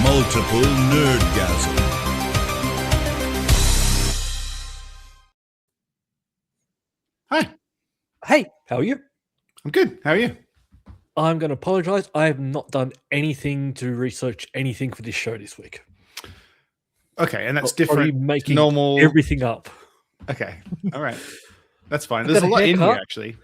multiple nerdgasm. Hi. Hey, how are you? I'm good. How are you? I'm going to apologize. I have not done anything to research anything for this show this week. Okay, and that's Are different. you making normal everything up? Okay, all right, that's fine. I There's got a a lot in here haircut. actually.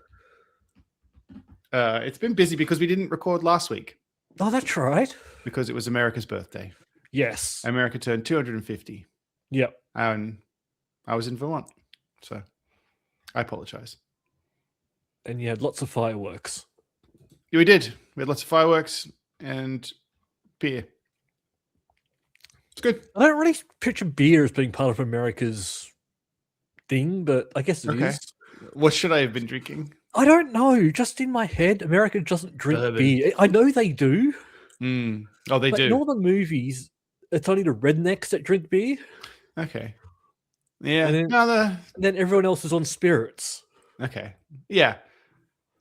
It's been busy because we didn't record last week Oh, that's right. because it was America's birthday. Yes. America turned 250, Yep. and I was in Vermont, so I apologize. And you had lots of fireworks. Yeah, we did. We had lots of fireworks and beer. It's good. I don't really picture beer as being part of America's thing, but I guess it is. Okay. What should I have been drinking? I don't know. Just in my head, America doesn't drink Bourbon. beer. I know they do. Oh, they But do. in all the movies, it's only the rednecks that drink beer. Okay. Yeah. And then- No, And then everyone else is on spirits. okay. Yeah.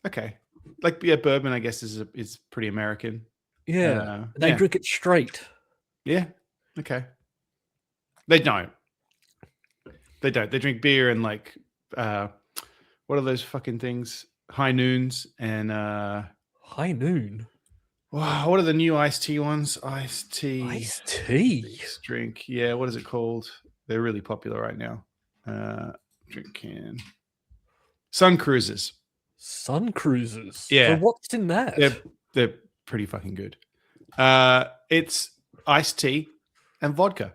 Okay. Like bourbon, I guess is pretty American. Yeah. They yeah. drink it straight. Yeah. Okay. They don't. They don't. They drink beer and like what are those fucking things? High noons and High noon. wow, what are the new iced tea ones? Iced tea. Iced tea. Drink. Yeah, what is it called? They're really popular right now. Drink can. Sun cruises. Sun cruises. Yeah. So what's in that? They're pretty fucking good. It's iced tea and vodka.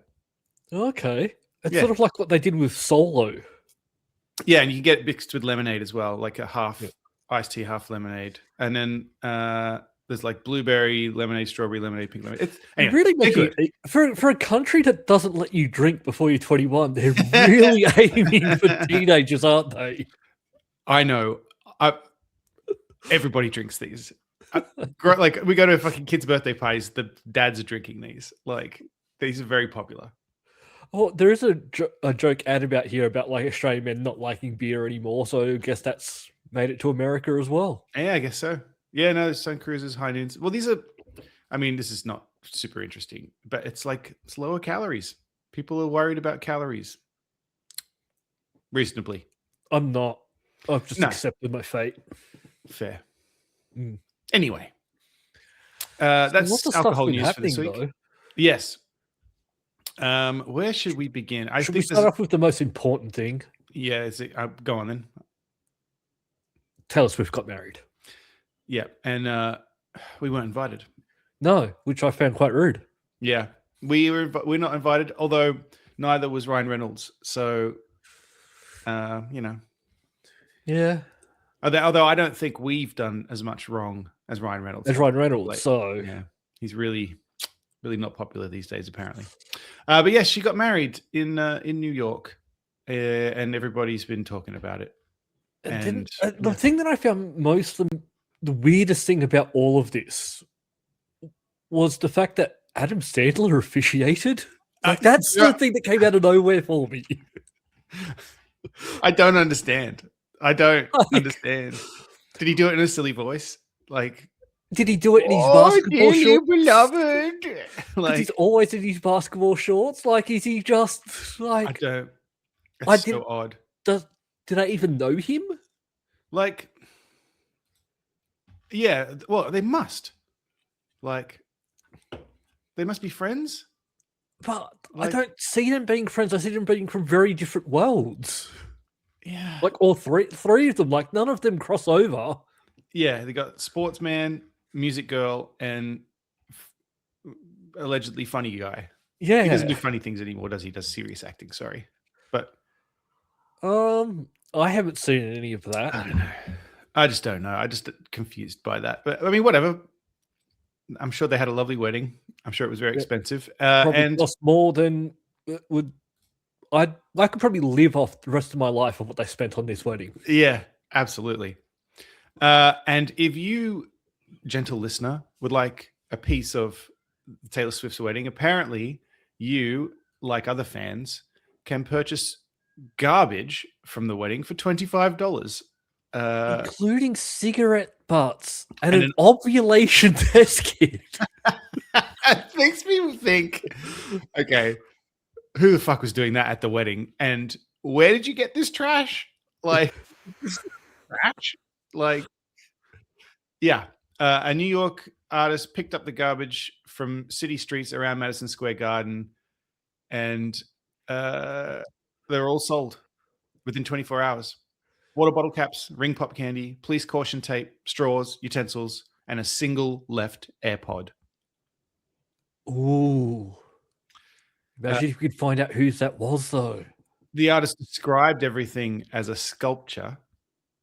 Okay. It's Yeah. sort of like what they did with Solo. Yeah, and you can get it mixed with lemonade as well, like a half iced tea, half lemonade. And then there's like blueberry lemonade, strawberry lemonade, pink lemonade. It's anyway, Really they're making good. for a country that doesn't let you drink before you're 21, they're really aiming for teenagers, aren't they? I know. Everybody drinks these. Like we go to fucking kids' birthday parties, the dads are drinking these. Like these are very popular. Oh, there is a joke ad about here about like Australian men not liking beer anymore, so I guess that's made it to America as well. Yeah, I guess so. Yeah, no, sun cruises, high noons. Well, these are, I mean, this is not super interesting, but it's like it's lower calories. People are worried about calories. Reasonably. I'm not. I've just No. accepted my fate. Fair. Mm. Anyway. Lots That's of stuff's alcohol been news for this happening, week. though. Yes. Where should we begin? I Should we think start off with the most important thing? yeah, go on then. Taylor Swift got married. Yeah, and we weren't invited. No, which I found quite rude. Yeah, we're not invited. Although neither was Ryan Reynolds. So, you know, Yeah, although I don't think we've done as much wrong as Ryan Reynolds. as Ryan Reynolds. Like, So yeah, he's really not popular these days, apparently. But yes, she got married in New York, and everybody's been talking about it. And then, the thing that I found the weirdest thing about all of this was the fact that Adam Sandler officiated. Like that's yeah. the thing that came out of nowhere for me. I don't understand. I don't Like- understand. Did he do it in a silly voice? Like, Did he do it in his basketball dearly shorts? beloved. 'Cause Like, he's always in his basketball shorts. Like, is he just I like? don't. I It's so didn't- odd. Did I even know him? Like, yeah. Well, they must. Like, they must be friends. But Like- I don't see them being friends. I see them being from very different worlds. Yeah. Like all three of them. Like none of them cross over. Yeah. They got sportsman, music girl, and allegedly funny guy. Yeah. He doesn't do funny things anymore, does he? He does serious acting. Sorry, but I haven't seen any of I that. don't know. I just don't know. I just confused by that. But I mean, whatever. I'm sure they had a lovely wedding. I'm sure it was very expensive. Probably And cost more than it would. I could probably live off the rest of my life on what they spent on this wedding. yeah, absolutely. And if you, gentle listener, would like a piece of Taylor Swift's wedding, apparently you, like other fans, can purchase garbage from the wedding for $25. Including cigarette butts and and an ovulation test kit. makes me think, okay, who the fuck was doing that at the wedding? And where did you get this trash? Like, trash? Like, yeah. A New York artist picked up the garbage from city streets around Madison Square Garden, and they're all sold within 24 hours. Water bottle caps, ring pop candy, police caution tape, straws, utensils, and a single left AirPod. Ooh. Imagine if you could find out whose that was, though. The artist described everything as a sculpture,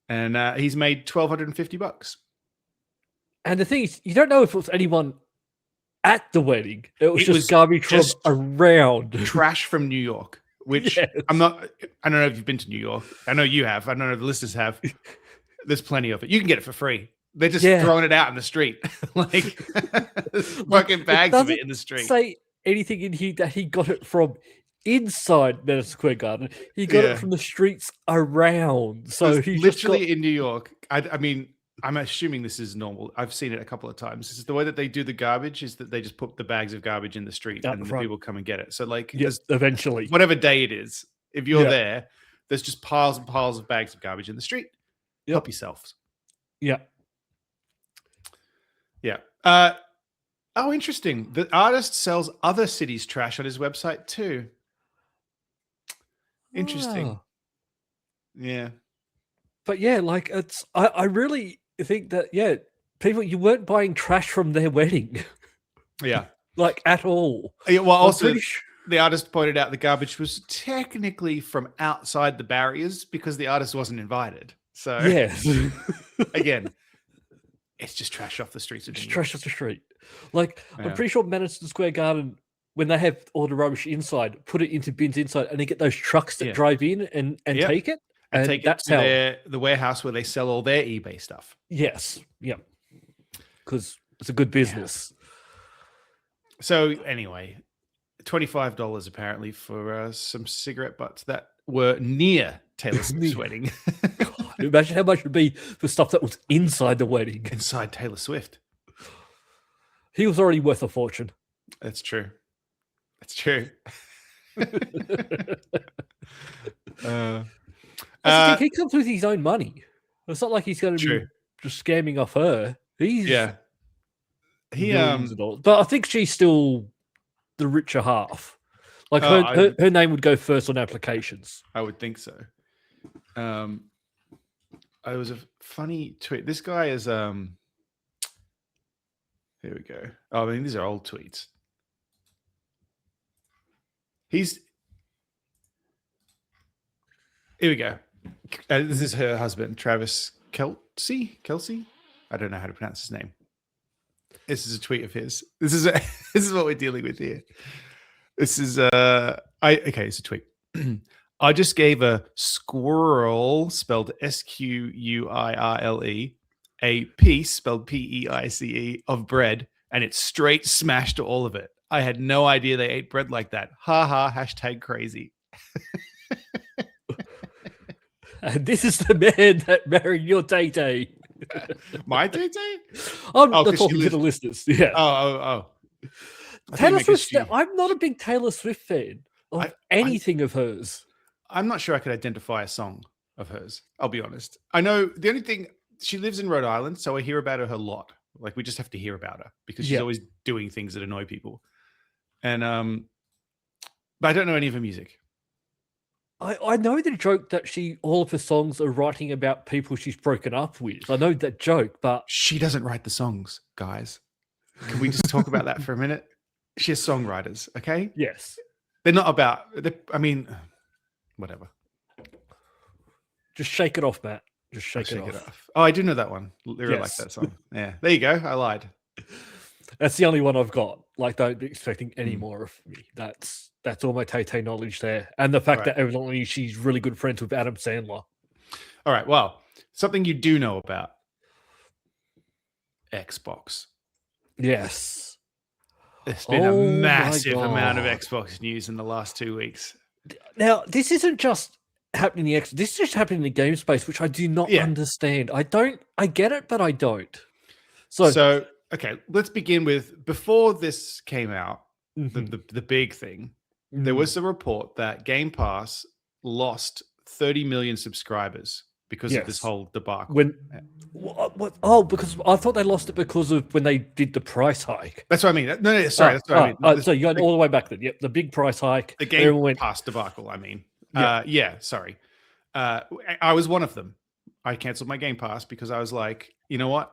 and he's made $1,250. And the thing is, you don't know if it was anyone at the wedding. It was just garbage from around. Trash from New York, which Yes. I don't know if you've been to New York. I know you have. I don't know if the listeners have. There's plenty of it. You can get it for free. They're just throwing it out in the street. Like, fucking bags of it in the street. Say anything in here that he got it from inside Madison Square Garden. He got it from the streets around. So he literally in New York. I mean, I'm assuming this is normal. I've seen it a couple of times. This is the way that they do the garbage, is that they just put the bags of garbage in the street and the people come and get it. So like, eventually, whatever day it is, if you're there, there's just piles and piles of bags of garbage in the street. Help yourselves. Yeah. Yeah. Oh, interesting. The artist sells other cities' trash on his website too. Interesting. Oh. Yeah. But yeah, like it's I really think that people, you weren't buying trash from their wedding. Yeah. Like at all. Yeah, well, also the artist pointed out the garbage was technically from outside the barriers because the artist wasn't invited. So yes. Again, it's just trash off the streets of New York. Trash off the street. Like, I'm pretty sure Madison Square Garden, when they have all the rubbish inside, put it into bins inside, and they get those trucks that drive in and take it. And take it to the warehouse where they sell all their eBay stuff. Yes. Yeah. Because it's a good business. Yeah. So anyway, $25 apparently for some cigarette butts that were near Taylor Swift's wedding. God, imagine how much it would be for stuff that was inside the wedding. Inside Taylor Swift. He was already worth a fortune. That's true. That's true. He comes with his own money. It's not like he's going to be just scamming off her. He but I think she's still the richer half. Like her name would go first on applications. I would think so. It was a funny tweet. This guy is here we go. Oh, I mean, these are old tweets. Here we go. This is her husband, Travis Kelce. I don't know how to pronounce his name. This is a tweet of his. This is what we're dealing with here. This is it's a tweet. I just gave a squirrel, spelled Squirle, a piece, spelled Peice, of bread, and it straight smashed all of it. I had no idea they ate bread like that. Ha ha, hashtag crazy. And this is the man that married your Tay-Tay. My Tay-Tay? I'm not talking to the listeners. Yeah. Oh. Taylor Swift, I'm not a big Taylor Swift fan of anything of hers. I'm not sure I could identify a song of hers. I'll be honest. I know the only thing, she lives in Rhode Island, so I hear about her a lot. Like, we just have to hear about her because she's always doing things that annoy people. And but I don't know any of her music. I know the joke that all of her songs are writing about people she's broken up with. I know that joke, but she doesn't write the songs, guys. Can we just talk about that for a minute? She has songwriters, okay? Yes. They're not about, I mean, whatever. Just shake it off, Matt. Just shake it off. Oh, I do know that one. I really like that song. Yeah, there you go. I lied. That's the only one I've got. Like, don't be expecting any more of me. That's all my Tay-Tay knowledge there. And the fact that evidently she's really good friends with Adam Sandler. All right. Well, something you do know about Xbox. Yes. There's been a massive amount of Xbox news in the last 2 weeks. Now, this isn't just happening in this is just happening in the game space, which I do not understand. I get it, but I don't. So okay, let's begin with before this came out, Mhm. the big thing. There was a report that Game Pass lost 30 million subscribers because of this Yes. whole debacle. When what? Oh, because I thought they lost it because of when they did the price hike. That's what I mean. No, sorry, that's what I mean. So you're going all the way back then. Yep, the big price hike. The Game Pass debacle, I mean. Yeah, sorry. I was one of them. I canceled my Game Pass because I was like, you know what?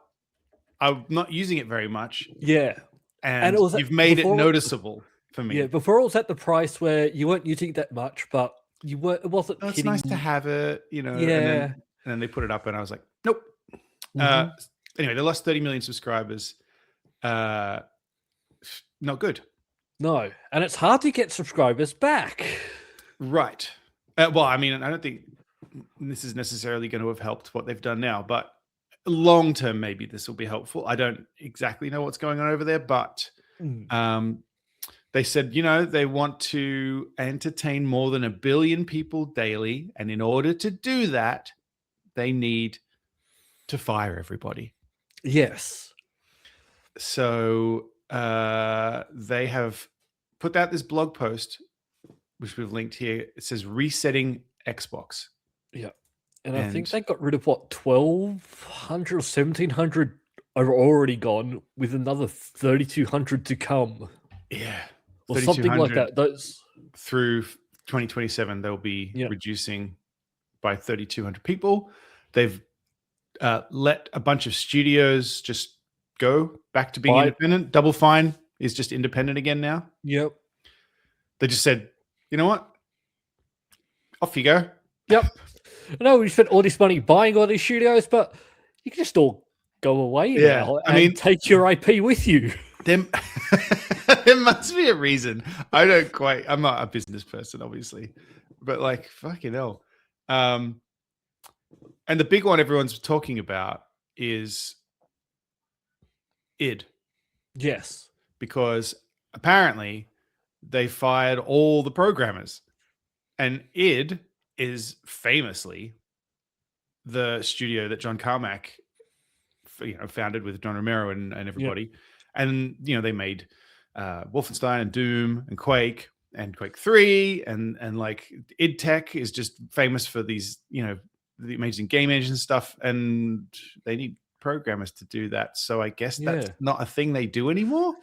I'm not using it very much. Yeah. And it was you've made it before- noticeable for me. Yeah, before it was at the price where you weren't using it that much, but you were. It wasn't. Oh, it's hitting nice to have it, you know. Yeah. And then they put it up, and I was like, nope. Mhm. Anyway, they lost 30 million subscribers. Not good. No, and it's hard to get subscribers back. Right. Well, I mean, I don't think this is necessarily going to have helped what they've done now, but long term, maybe this will be helpful. I don't exactly know what's going on over there, but they said, you know, they want to entertain more than 1 billion people daily. And in order to do that, they need to fire everybody. Yes. So they have put out this blog post, which we've linked here. It says resetting Xbox. Yeah. And I think they got rid of what, 1,200 or 1,700 are already gone, with another 3,200 to come. Yeah. Or something like that. Those through 2027, they'll be reducing by 3,200 people. They've let a bunch of studios just go back to being independent. Double Fine is just independent again now. Yep. They just said, you know what? Off you go. Yep. I know we spent all this money buying all these studios, but you can just all go away now and take your IP with you. There must be a reason. I'm not a business person, obviously, but like, fucking hell. And the big one everyone's talking about is id. Yes. Because apparently they fired all the programmers, and id is famously the studio that John Carmack, founded with John Romero and everybody. Yep. And, they made Wolfenstein and Doom and Quake 3 and like id Tech is just famous for these, the amazing game engine stuff, and they need programmers to do that. So I guess that's not a thing they do anymore.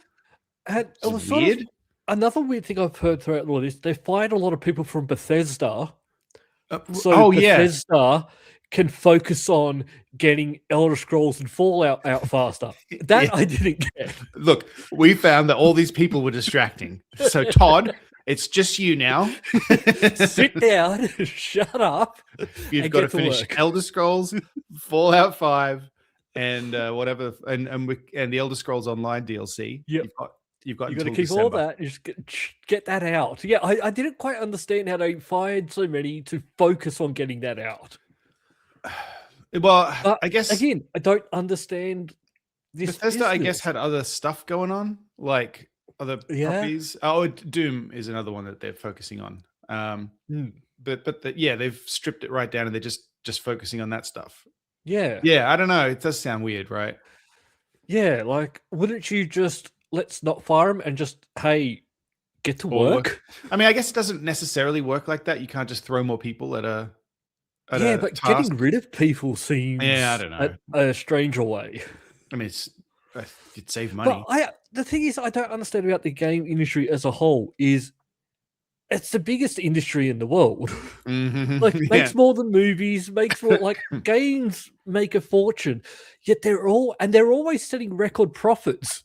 And it was weird. Another weird thing I've heard throughout all this, they fired a lot of people from Bethesda. Bethesda can focus on getting Elder Scrolls and Fallout out faster. That I didn't get. Look, we found that all these people were distracting. So Todd, it's just you now. Sit down, shut up. You've got to finish Elder Scrolls, Fallout 5, and whatever, and the Elder Scrolls Online DLC. Yep. You've got to keep December. all that. Just get that out. Yeah, I didn't quite understand how they fired so many to focus on getting that out. Well, I guess again, I don't understand this. Bethesda, business. I guess, had other stuff going on, like other puppies. Oh, Doom is another one that they're focusing on. But they've stripped it right down, and they're just focusing on that stuff. Yeah. I don't know. It does sound weird, right? Yeah, like, wouldn't you just let's not fire them and just get to work? I mean, I guess it doesn't necessarily work like that. You can't just throw more people at a but task. Getting rid of people seems I don't know, a stranger way. I mean, you'd save money. But the thing is, I don't understand about the game industry as a whole is it's the biggest industry in the world. Mm-hmm. Like, makes more than movies, makes more like games make a fortune. Yet they're always setting record profits.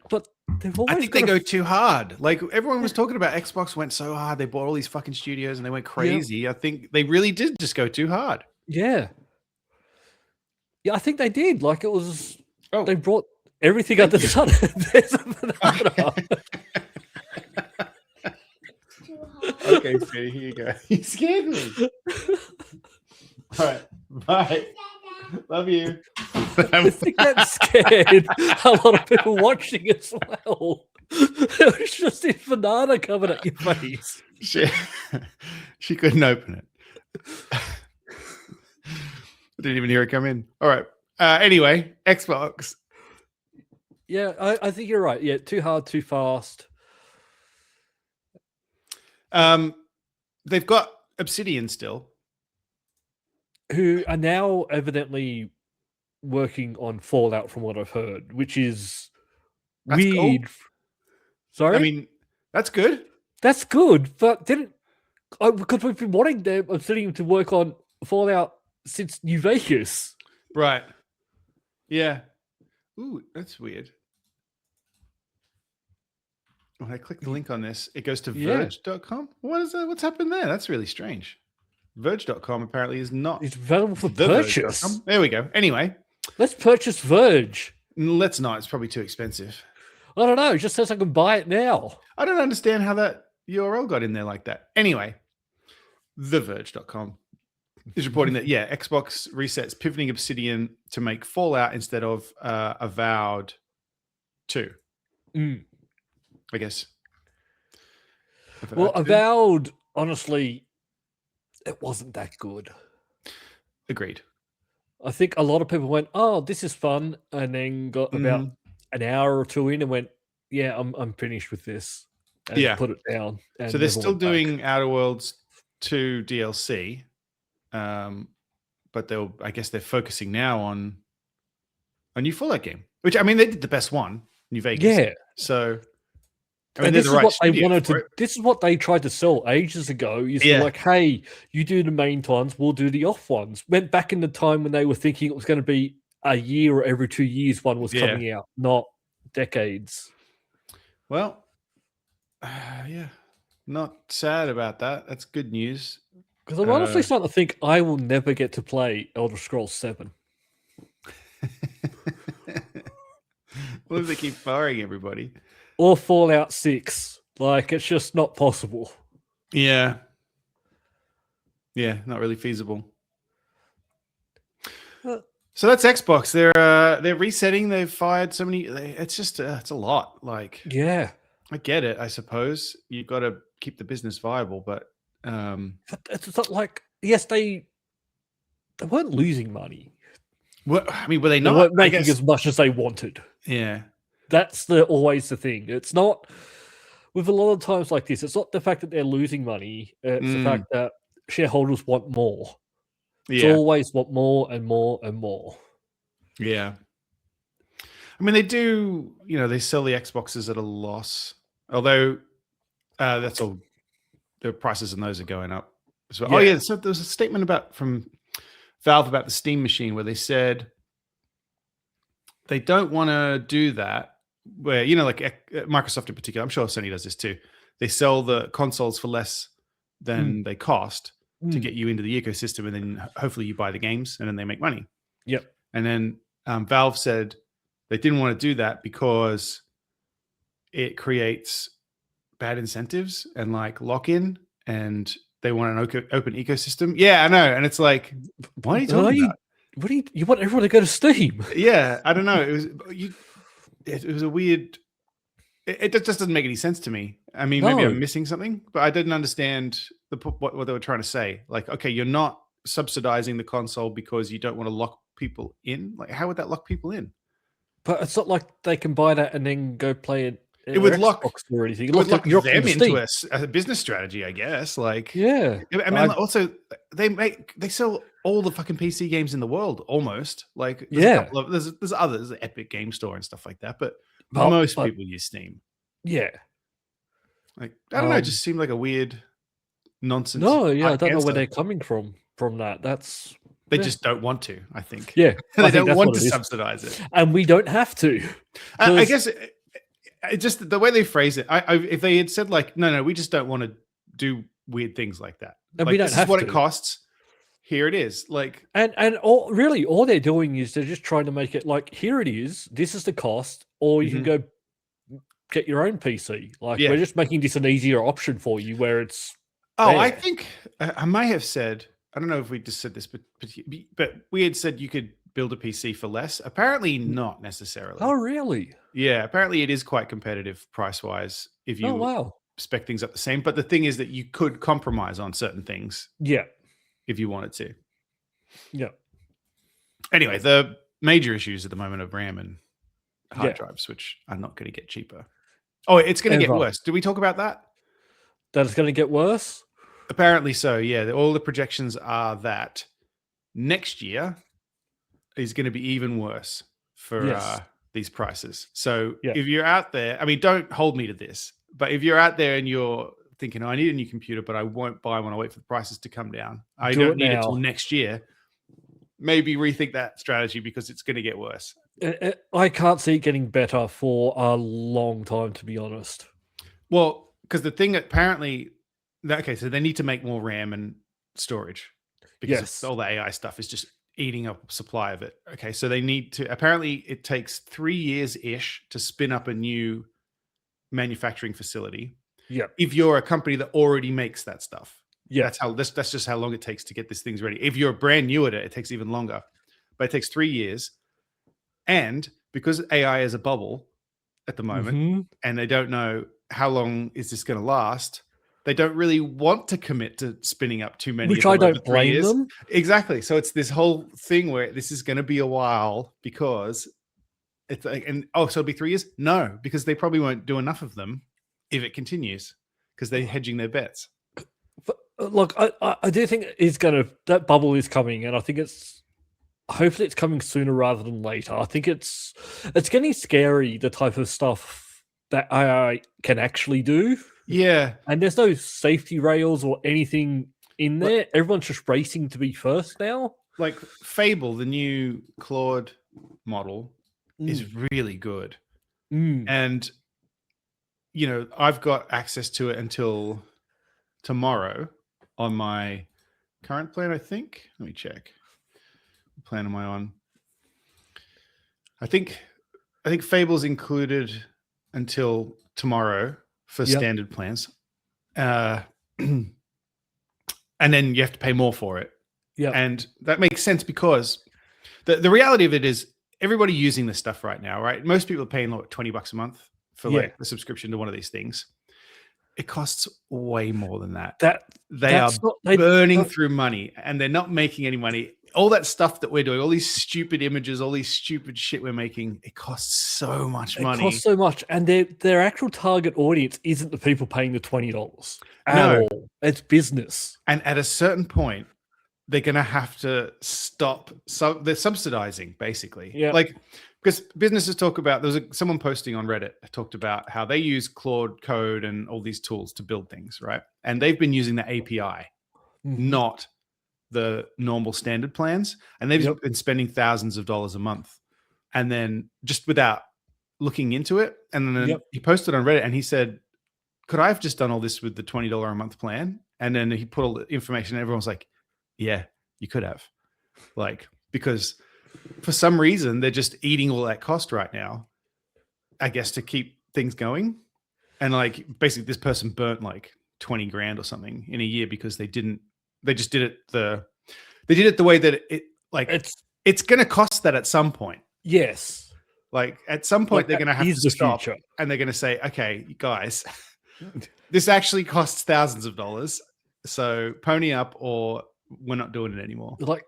But they've always I think they go too hard. Like, everyone was talking about Xbox went so hard. They bought all these fucking studios and they went crazy. Yep. I think they really did just go too hard. Yeah. Yeah, I think they did. Like, it was they brought everything under the sun. There's a banana. Okay, sweetie, here you go. You scared me. All right, bye. Love you. I think that scared a lot of people watching as well. It was just this banana coming at your face. She couldn't open it. I didn't even hear it come in. All right. Anyway, Xbox. Yeah, I think you're right. Yeah, too hard, too fast. They've got Obsidian still, who are now evidently working on Fallout, from what I've heard, which is That's cool. weird. Sorry, I mean, that's good. that's good, but because we've been wanting them Obsidian to work on Fallout since New Vegas. Right. Yeah. Ooh, that's weird. When I click the link on this, it goes to verge.com. What is that? What's happened there? That's really strange. Verge.com apparently is not. It's available for the purchase. Verge.com. There we go. Anyway, let's purchase Verge. Let's not. It's probably too expensive. I don't know. It just says I can buy it now. I don't understand how that URL got in there like that. Anyway, theverge.com is reporting that, Xbox resets pivoting Obsidian to make Fallout instead of Avowed 2. I guess. Well, Avowed, honestly, it wasn't that good. Agreed. I think a lot of people went, "Oh, this is fun," and then got about an hour or two in and went, "Yeah, I'm finished with this." And put it down. And so they're still doing Outer Worlds 2 DLC, but I guess they're focusing now on a new Fallout game. Which, I mean, they did the best one, New Vegas. Yeah. So, I mean, this is what they wanted to. This is what they tried to sell ages ago. Like, hey, you do the main ones, we'll do the off ones. Went back in the time when they were thinking it was going to be a year or every 2 years one was coming out, not decades. Well, not sad about that. That's good news. Because I'm honestly starting to think I will never get to play Elder Scrolls 7. What if they keep firing everybody? Or Fallout 6. Like, it's just not possible. Yeah. Yeah, not really feasible. So that's Xbox. They're resetting. They've fired so many. It's just it's a lot. Like, yeah, I get it. I suppose you've got to keep the business viable, but it's not like they weren't losing money. Well, I mean, were they not? They weren't making as much as they wanted. Yeah, that's always the thing. It's not with a lot of times like this. It's not the fact that they're losing money. It's the fact that shareholders want more. It's always want more and more and more. Yeah. I mean, they do, they sell the Xboxes at a loss. Although that's all, the prices on those are going up. So, so there was a statement from Valve about the Steam machine where they said they don't want to do that. Where, like Microsoft in particular, I'm sure Sony does this too. They sell the consoles for less than they cost to get you into the ecosystem, and then hopefully you buy the games and then they make money. Yep. And then Valve said they didn't want to do that because it creates bad incentives and like lock-in, and they want an open ecosystem. Yeah, I know. And it's like, why are you talking about? What do you want everyone to go to Steam? Yeah, I don't know. It was a weird. It just doesn't make any sense to me. I mean, maybe I'm missing something, but I didn't understand what they were trying to say. Like, okay, you're not subsidizing the console because you don't want to lock people in. Like, how would that lock people in? But it's not like they can buy that and then go play it. It would lock or anything. It would lock them into a business strategy, I guess. Like, yeah. I mean, also they sell all the fucking PC games in the world almost. Like, there's others, the Epic Game Store and stuff like that, but most people use Steam. Yeah. Like, I don't know. It just seemed like a weird nonsense. No, yeah, I don't know where they're coming from that. They just don't want to, I think. Yeah. They don't want to subsidize it. And we don't have to. I guess it just the way they phrase it. If they had said like, no, we just don't want to do weird things like that. And like, we don't this have is what to. It costs. Here it is. Like, and all they're doing is they're just trying to make it like, here it is. This is the cost, or you can go get your own PC. Like, we're just making this an easier option for you where it's. I think I may have said, I don't know if we just said this, but we had said you could build a PC for less. Apparently not necessarily. Oh, really? Yeah, apparently it is quite competitive price-wise if you spec things up the same. But the thing is that you could compromise on certain things. Yeah. If you wanted to. Yeah. Anyway, the major issues at the moment are RAM and hard drives, which are not going to get cheaper. Oh, it's going to get worse. Did we talk about that? That it's going to get worse? Apparently so, yeah. All the projections are that next year is going to be even worse for these prices. So if you're out there, I mean, don't hold me to this, but if you're out there and you're thinking, oh, I need a new computer, but I won't buy one, I wait for the prices to come down. I don't need it till next year. Maybe rethink that strategy because it's going to get worse. I can't see it getting better for a long time, to be honest. Well, because the thing apparently, so they need to make more RAM and storage because all the AI stuff is just eating up supply of it. Okay, so they need to, apparently it takes 3 years-ish to spin up a new manufacturing facility. Yeah. If you're a company that already makes that stuff. Yeah. That's just how long it takes to get these things ready. If you're brand new at it, it takes even longer. But it takes 3 years. And because AI is a bubble at the moment, and they don't know how long is this going to last, they don't really want to commit to spinning up too many. Which I don't blame them. Exactly. So it's this whole thing where this is going to be a while because it's like, so it'll be 3 years? No, because they probably won't do enough of them if it continues because they're hedging their bets. But, look, I do think that bubble is coming, and I think hopefully it's coming sooner rather than later. I think it's getting scary, the type of stuff that AI can actually do. Yeah. And there's no safety rails or anything in there. Everyone's just racing to be first now. Like Fable, the new Claude model, is really good. And, I've got access to it until tomorrow on my current plan, I think. Let me check. What plan am I on? I think Fable's included until tomorrow for standard plans. And then you have to pay more for it. Yeah. And that makes sense because the reality of it is everybody using this stuff right now, right? Most people are paying like $20 a month for like a subscription to one of these things. It costs way more than that. They are burning through money and they're not making any money. All that stuff that we're doing, all these stupid images, all these stupid shit we're making, it costs so much money. It costs so much. And their actual target audience isn't the people paying the $20 at all. It's business. And at a certain point, they're going to have to stop. So they're subsidizing, basically. Yeah. Like, because businesses talk about, there was someone posting on Reddit talked about how they use Claude Code and all these tools to build things, right? And they've been using the API, not the normal standard plans. And they've been spending thousands of dollars a month. And then just without looking into it. And then he posted on Reddit and he said, could I have just done all this with the $20 a month plan? And then he put all the information and everyone's like, yeah, you could have. Like, because for some reason, they're just eating all that cost right now, I guess, to keep things going. And like, basically this person burnt like 20 grand or something in a year because they just did it the way that it's going to cost that at some point. Yes. Like at some point they're going to have to stop and they're going to say, okay, you guys, this actually costs thousands of dollars. So pony up or we're not doing it anymore. Like,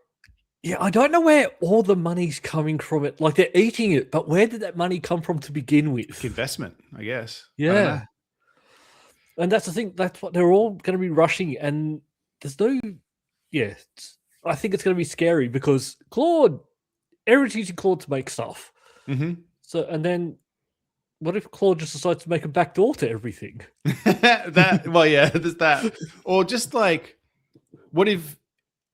yeah, I don't know where all the money's coming from. It like they're eating it, but where did that money come from to begin with? Investment, I guess. Yeah, and that's the thing. That's what they're all going to be rushing, and there's no. Yeah, I think it's going to be scary because Claude, everyone's using Claude to make stuff. So, and then what if Claude just decides to make a backdoor to everything? There's that, or just like, what if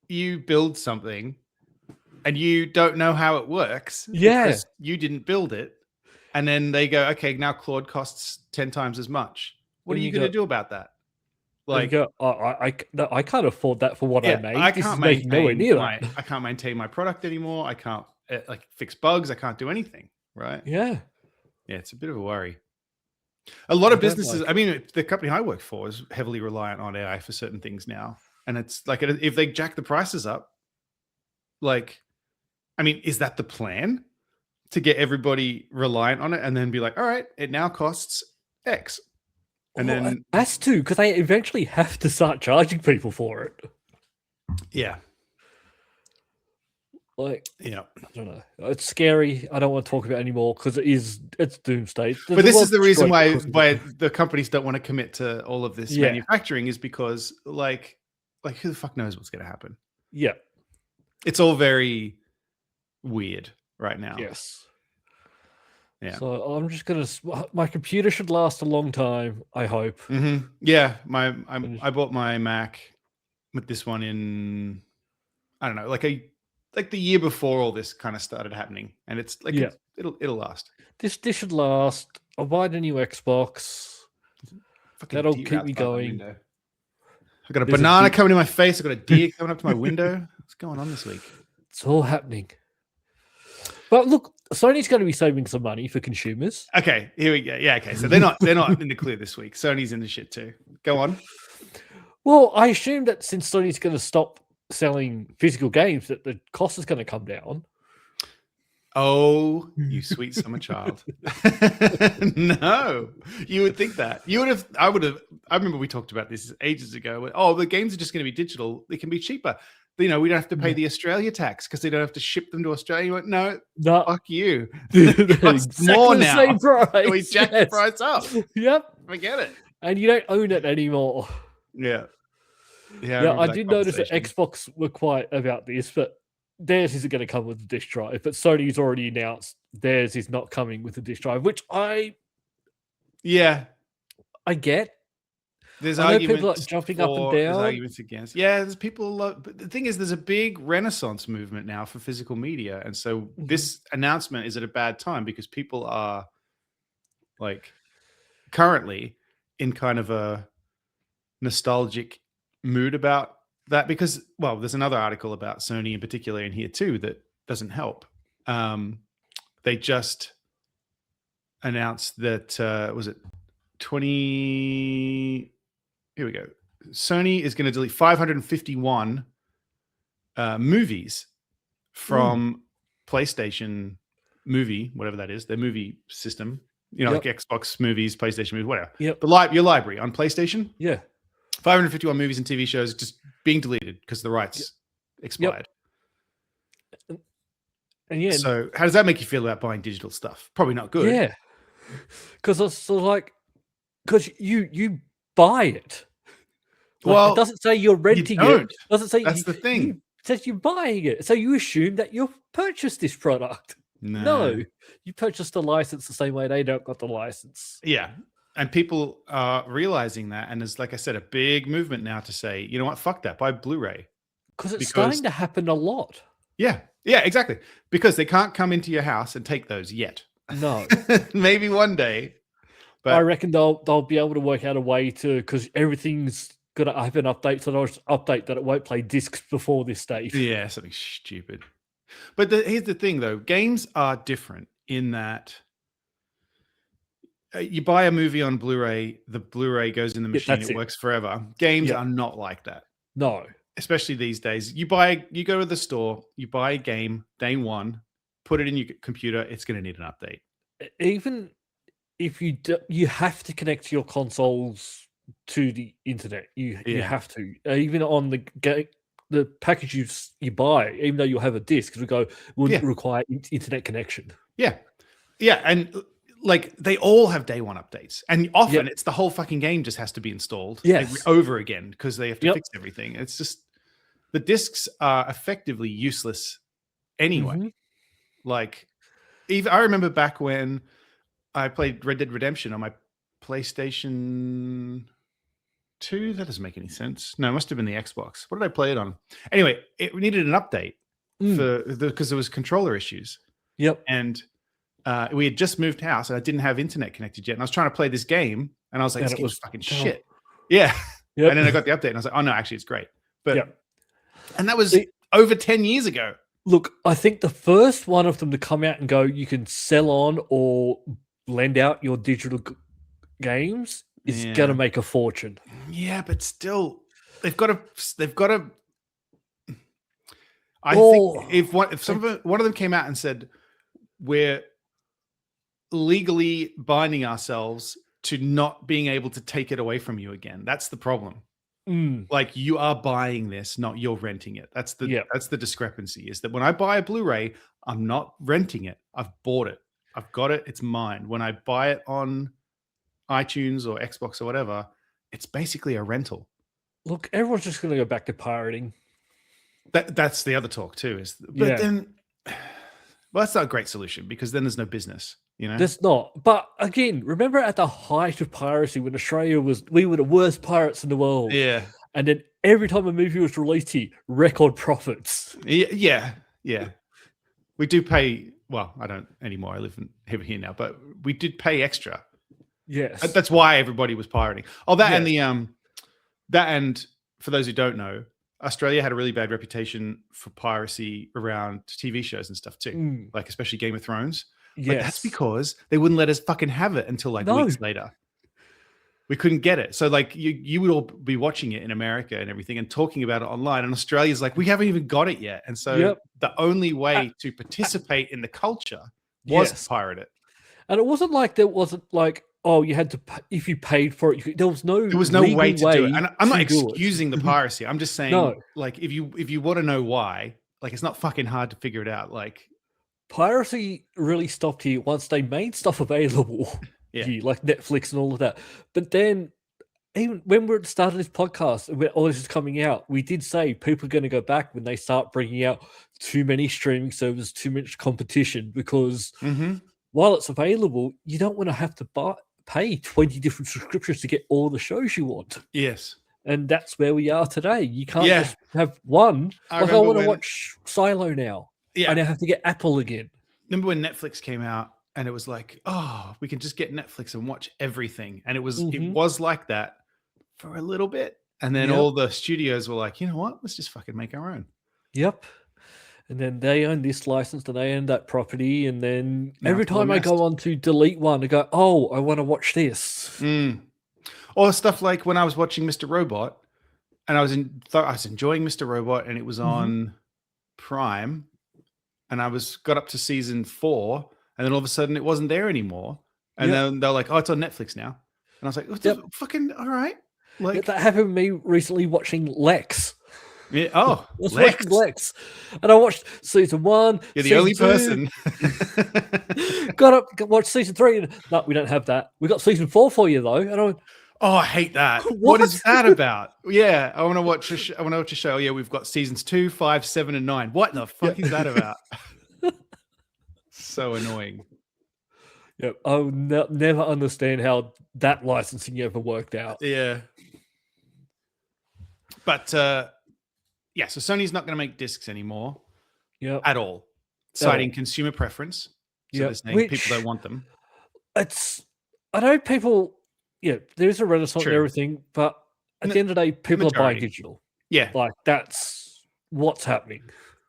you build something and you don't know how it works because you didn't build it, and then they go, okay, now Claude costs 10 times as much. What are you going to do about that? Like, I can't afford that for what I made. I can't maintain my product anymore. I can't fix bugs. I can't do anything. Right? Yeah, it's a bit of a worry. A lot of businesses. I mean, the company I work for is heavily reliant on AI for certain things now. And it's like, if they jack the prices up, like, I mean, is that the plan to get everybody reliant on it and then be like, all right, it now costs X. And then it has to, because they eventually have to start charging people for it. Yeah. Like, Yeah. I don't know. It's scary. I don't want to talk about it anymore because it's doomsday. But this is the reason why it. the companies don't want to commit to all of this manufacturing, is because like who the fuck knows what's going to happen? Yeah. It's all very weird right now. Yes. Yeah. So I'm just gonna. My computer should last a long time. I hope. Mm-hmm. Yeah. I bought my Mac with this one in, I don't know, like the year before all this kind of started happening, and it's like it'll last. This should last. I'll buy the new Xbox. That'll keep me going. I got a banana coming in my face. I got a deer coming up to my window. What's going on this week? It's all happening. But look, Sony's going to be saving some money for consumers. Okay, here we go. Yeah, okay. So they're not in the clear this week. Sony's in the shit too. Go on. Well, I assume that since Sony's going to stop selling physical games, that the cost is going to come down. Oh, you sweet summer child. No, you would think that. I remember we talked about this ages ago. Oh, the games are just going to be digital. They can be cheaper. We don't have to pay the Australia tax because they don't have to ship them to Australia. You went, no, fuck you. Exactly more now. Same price. We jack the price up. Yep. Forget it. And you don't own it anymore. Yeah. Yeah, I did notice that Xbox were quite about this, but theirs isn't going to come with the disc drive. But Sony's already announced theirs is not coming with the disc drive, which I get. There's I know arguments people like jumping up and down. There's arguments against. Yeah, there's people. But the thing is, there's a big renaissance movement now for physical media, and so this announcement is at a bad time because people are like currently in kind of a nostalgic mood about that. Because, well, there's another article about Sony in particular in here too that doesn't help. They just announced that was it 20. Here we go. Sony is going to delete 551 movies from PlayStation movie, whatever that is, their movie system. Like Xbox movies, PlayStation movies, whatever. Yep. Your library on PlayStation. Yeah. 551 movies and TV shows just being deleted because the rights expired. Yep. And so how does that make you feel about buying digital stuff? Probably not good. Yeah. Because it's sort of like, because you buy it. Well, it doesn't say you're renting it. It doesn't say that's the thing. It says you're buying it. So you assume that you've purchased this product. No. You purchased the license the same way they don't got the license. Yeah. And people are realizing that. And there's, like I said, a big movement now to say, you know what, fuck that, buy Blu-ray. Because it's starting to happen a lot. Yeah. Yeah, exactly. Because they can't come into your house and take those yet. No. Maybe one day. But I reckon they'll be able to work out a way to, because everything's going to have an update, so they'll just update that it won't play discs before this date. Yeah, something stupid. But here's the thing, though. Games are different in that you buy a movie on Blu-ray, the Blu-ray goes in the machine, it works forever. Games are not like that. No. Especially these days. You go to the store, you buy a game, day one, put it in your computer, it's going to need an update. Even if you have to connect your consoles to the internet. You have to. Even on the package you buy, even though you'll have a disc, will require internet connection. Yeah. Yeah. And like they all have day one updates. And often it's the whole fucking game just has to be installed over again because they have to fix everything. It's just the discs are effectively useless anyway. Mm-hmm. Like I remember back when I played Red Dead Redemption on my PlayStation 2. That doesn't make any sense. No, it must have been the Xbox. What did I play it on? Anyway, it needed an update because there was controller issues. Yep. And we had just moved house and I didn't have internet connected yet. And I was trying to play this game and I was like, this game's fucking shit. Yeah. Yep. And then I got the update and I was like, oh no, actually it's great. But and that was over 10 years ago. Look, I think the first one of them to come out and go, you can sell on or lend out your digital games is going to make a fortune. Yeah, but still, they've got to. I think if one of them came out and said, we're legally binding ourselves to not being able to take it away from you again, that's the problem. Like you are buying this, not you're renting it. That's the discrepancy. Is that when I buy a Blu-ray, I'm not renting it. I've bought it. I've got it. It's mine. When I buy it on iTunes or Xbox or whatever, it's basically a rental. Look, everyone's just going to go back to pirating. That's the other talk too. Then, well, that's not a great solution because then there's no business. You know, there's not. But again, remember at the height of piracy when Australia we were the worst pirates in the world. Yeah. And then every time a movie was released here, record profits. Yeah. We do pay. Well, I don't anymore. I live here now, but we did pay extra. Yes. That's why everybody was pirating. Oh, and for those who don't know, Australia had a really bad reputation for piracy around TV shows and stuff too, like especially Game of Thrones. Yes. But that's because they wouldn't let us fucking have it until weeks later. We couldn't get it. So like you would all be watching it in America and everything and talking about it online. And Australia's like, we haven't even got it yet. And so the only way to participate in the culture was to pirate it. And it wasn't like there wasn't like, oh, you had to, if you paid for it, there was no way to do it. And I'm not excusing the piracy. I'm just saying, like, if you want to know why, like, it's not fucking hard to figure it out. Like, piracy really stopped here once they made stuff available. Like Netflix and all of that. But then, even when we started this podcast, when all this is coming out, we did say people are going to go back when they start bringing out too many streaming services, too much competition, because while it's available, you don't want to have to pay 20 different subscriptions to get all the shows you want. Yes. And that's where we are today. You can't just have one. I want to watch Silo now. Yeah. I now have to get Apple again. Remember when Netflix came out and it was like, oh, we can just get Netflix and watch everything. And it was like that for a little bit. And then all the studios were like, you know what? Let's just fucking make our own. Yep. And then they own this license and they own that property. And then every time I go on to delete one, I go, oh, I want to watch this. Or stuff like when I was watching Mr. Robot and I was enjoying Mr. Robot and it was on Prime and I got up to season 4 and then all of a sudden it wasn't there anymore. And then they're like, oh, it's on Netflix now. And I was like, fucking all right. Like that happened to me recently watching Lex. Yeah. Oh, Lex. And I watched season 1. You're the only person. Got up, watched season 3. And, no, we don't have that. We got season 4 for you though. And I went, oh, I hate that. What is that about? Yeah, I want to watch a show. Yeah, we've got seasons 2, 5, 7, and 9. What the fuck is that about? So annoying. Yeah, I'll never understand how that licensing ever worked out. Yeah. But so Sony's not going to make discs anymore at all, citing consumer preference. So they're saying people don't want them. I know people, there is a renaissance and everything, but at the end of the day, people are buying digital. Yeah. Like that's what's happening.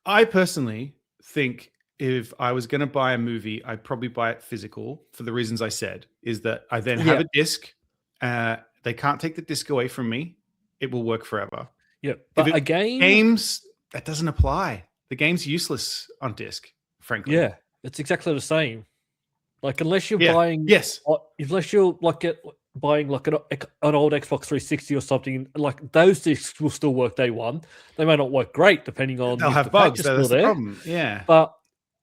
I personally think if I was going to buy a movie, I'd probably buy it physical for the reasons I said, is that I then have a disc. They can't take the disc away from me. It will work forever. Yeah. But games, that doesn't apply. The game's useless on disc, frankly. Yeah. It's exactly the same. Like, unless you're buying, unless you're buying like an old Xbox 360 or something, like those discs will still work day one. They may not work great depending on they'll have bugs. That's the problem. Yeah, but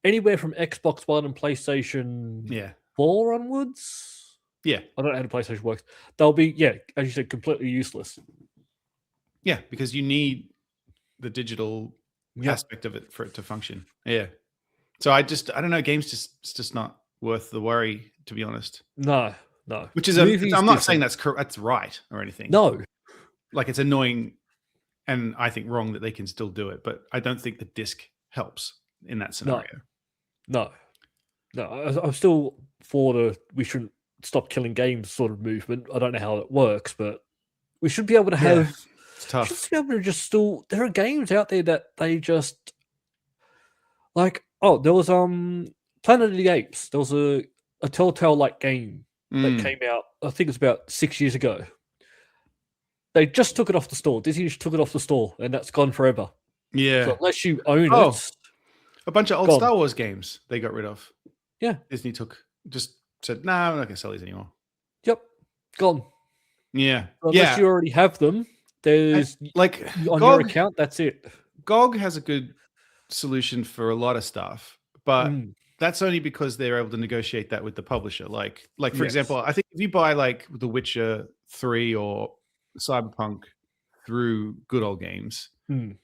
anywhere from Xbox One and PlayStation 4 onwards, I don't know how the PlayStation works. They'll be as you said, completely useless. Yeah, because you need the digital aspect of it for it to function. Yeah, so I don't know. Games it's just not worth the worry, to be honest. No. Which is I'm not saying that's right or anything. No. Like it's annoying and I think wrong that they can still do it, but I don't think the disc helps in that scenario. No. I'm still for we shouldn't stop killing games sort of movement. I don't know how it works, but we should be able to have it's tough. Should be able to just still there are games out there that they just like there was Planet of the Apes. There was a Telltale-like game that came out, I think it's about 6 years ago. They just took it off the store. Disney just took it off the store, and that's gone forever. Yeah. So unless you own it. A bunch of old Star Wars games they got rid of. Yeah. Disney just said, nah, we're not going to sell these anymore. Yep. Gone. Yeah. So unless you already have them, There's like on GOG, your account. That's it. GOG has a good solution for a lot of stuff, but Mm, that's only because they're able to negotiate that with the publisher. Like for yes. example, I think if you buy like The Witcher 3 or Cyberpunk through Good Old Games, Mm,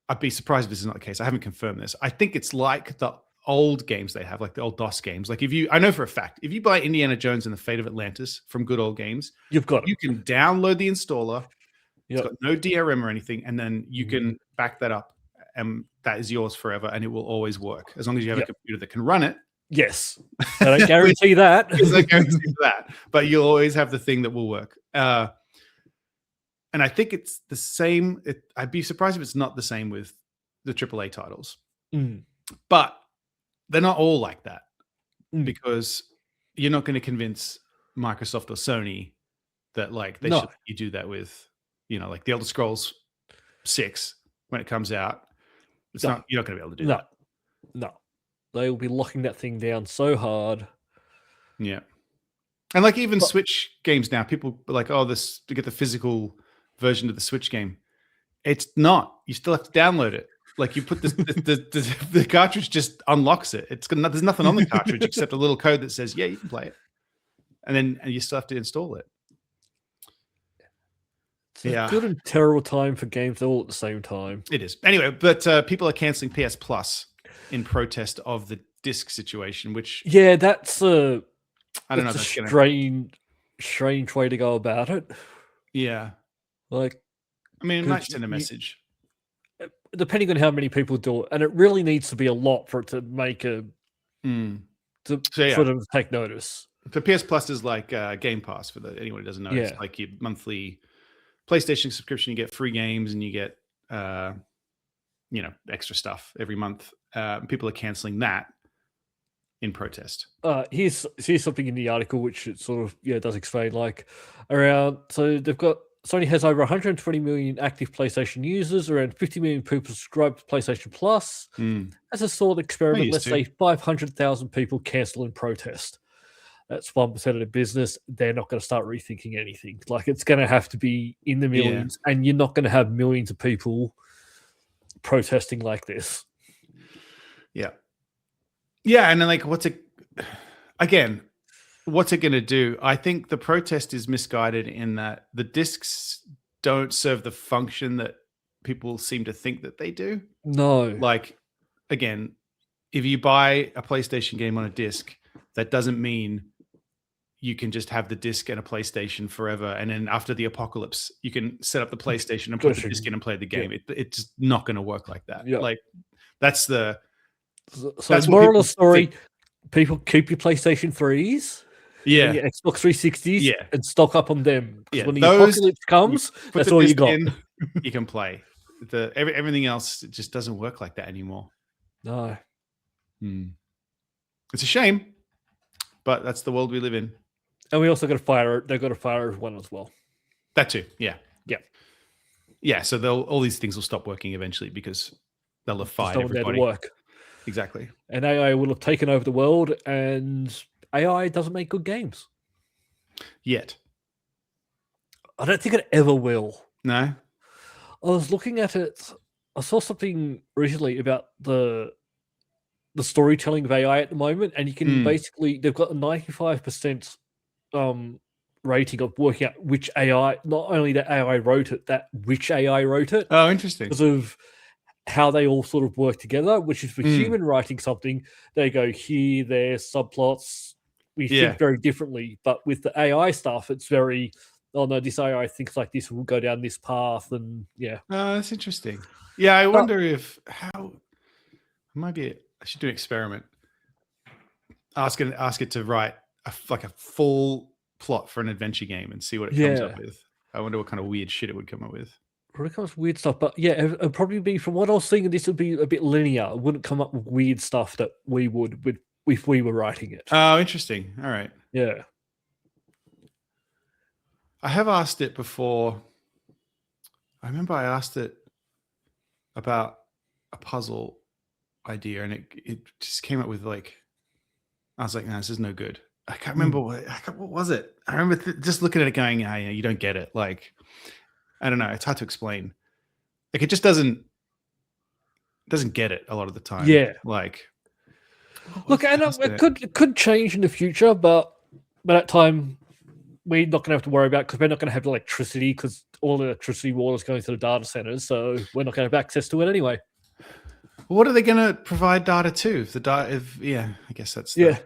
I'd be surprised if this is not the case. I haven't confirmed this. I think it's like the old games they have, like the old DOS games. Like I know for a fact, if you buy Indiana Jones and the Fate of Atlantis from Good Old Games, you've got you it. can download the installer. It's Yep. got no DRM or anything, and then you can back that up, and that is yours forever, and it will always work as long as you have a computer that can run it. Yes. I don't guarantee that. There's no guarantee for that, but you'll always have the thing that will work. And I think it's the same. I'd be surprised if it's not the same with the AAA titles, but they're not all like that because you're not going to convince Microsoft or Sony that like they should let you do that with, like the Elder Scrolls 6 when it comes out. It's not. You're not going to be able to do that. No, they will be locking that thing down so hard. Yeah, and like even Switch games now, people are like, oh, this to get the physical version of the Switch game. It's not. You still have to download it. Like you put the cartridge just unlocks it. There's nothing on the cartridge except a little code that says, yeah, you can play it, and you still have to install it. It's a good and terrible time for games all at the same time. It is. Anyway, but people are canceling PS Plus in protest of the disc situation, which that's I don't know. That's a strange way to go about it. Yeah. Like, I mean, it might send a message. Depending on how many people do it, and it really needs to be a lot for it to make for them to take notice. So PS Plus is like Game Pass for anyone who doesn't know. It's like your monthly PlayStation subscription. You get free games and you get extra stuff every month. People are canceling that in protest. Here's something in the article which it sort of does explain. Like so Sony has over 120 million active PlayStation users, around 50 million people subscribed to PlayStation Plus. As a thought experiment, let's say 500,000 people cancel in protest. That's 1% of the business. They're not going to start rethinking anything. Like, it's going to have to be in the millions, and you're not going to have millions of people protesting like this. Yeah. Yeah, and then like what's it going to do? I think the protest is misguided in that the discs don't serve the function that people seem to think that they do. No. Like, again, if you buy a PlayStation game on a disc, that doesn't mean you can just have the disc and a PlayStation forever. And then after the apocalypse, you can set up the PlayStation and put the disc in and play the game. It's not going to work like that. Yeah. Like, that's the... So moral of the story, people keep your PlayStation 3s, and your Xbox 360s, and stock up on them. Because when the apocalypse comes, that's all you got. You can play. Everything else just doesn't work like that anymore. No. It's a shame, but that's the world we live in. And we also got to fire. They've got to fire everyone as well. That too. Yeah. So all these things will stop working eventually because they'll have fired everybody. To work. Exactly. And AI will have taken over the world, and AI doesn't make good games yet. I don't think it ever will. No. I was looking at it. I saw something recently about the storytelling of AI at the moment, and you can basically, they've got a 95% rating of working out which AI, not only that AI wrote it, that which AI wrote it. Oh, interesting. Because of how they all sort of work together, which is for human writing something, they go here, there, subplots. We think very differently, but with the AI stuff, it's very, oh no, this AI thinks like this, will go down this path, and Oh, that's interesting. Yeah, I wonder maybe I should do an experiment. Ask it to write a full plot for an adventure game and see what it comes up with. I wonder what kind of weird shit it would come up with. Probably comes weird stuff, but it'd probably be, from what I was thinking, this would be a bit linear. It wouldn't come up with weird stuff that we would if we were writing it. Oh, interesting. All right. Yeah. I have asked it before. I remember I asked it about a puzzle idea, and it just came up with like, I was like, no, this is no good. I can't remember what was it. I remember just looking at it going, you don't get it. Like, I don't know. It's hard to explain. Like, it just doesn't get it a lot of the time. Yeah. Like, look, and it could change in the future, but by that time, we're not going to have to worry about, because we're not going to have electricity, because all the electricity water is going to the data centers, so we're not going to have access to it anyway. What are they going to provide data to? I guess that's yeah.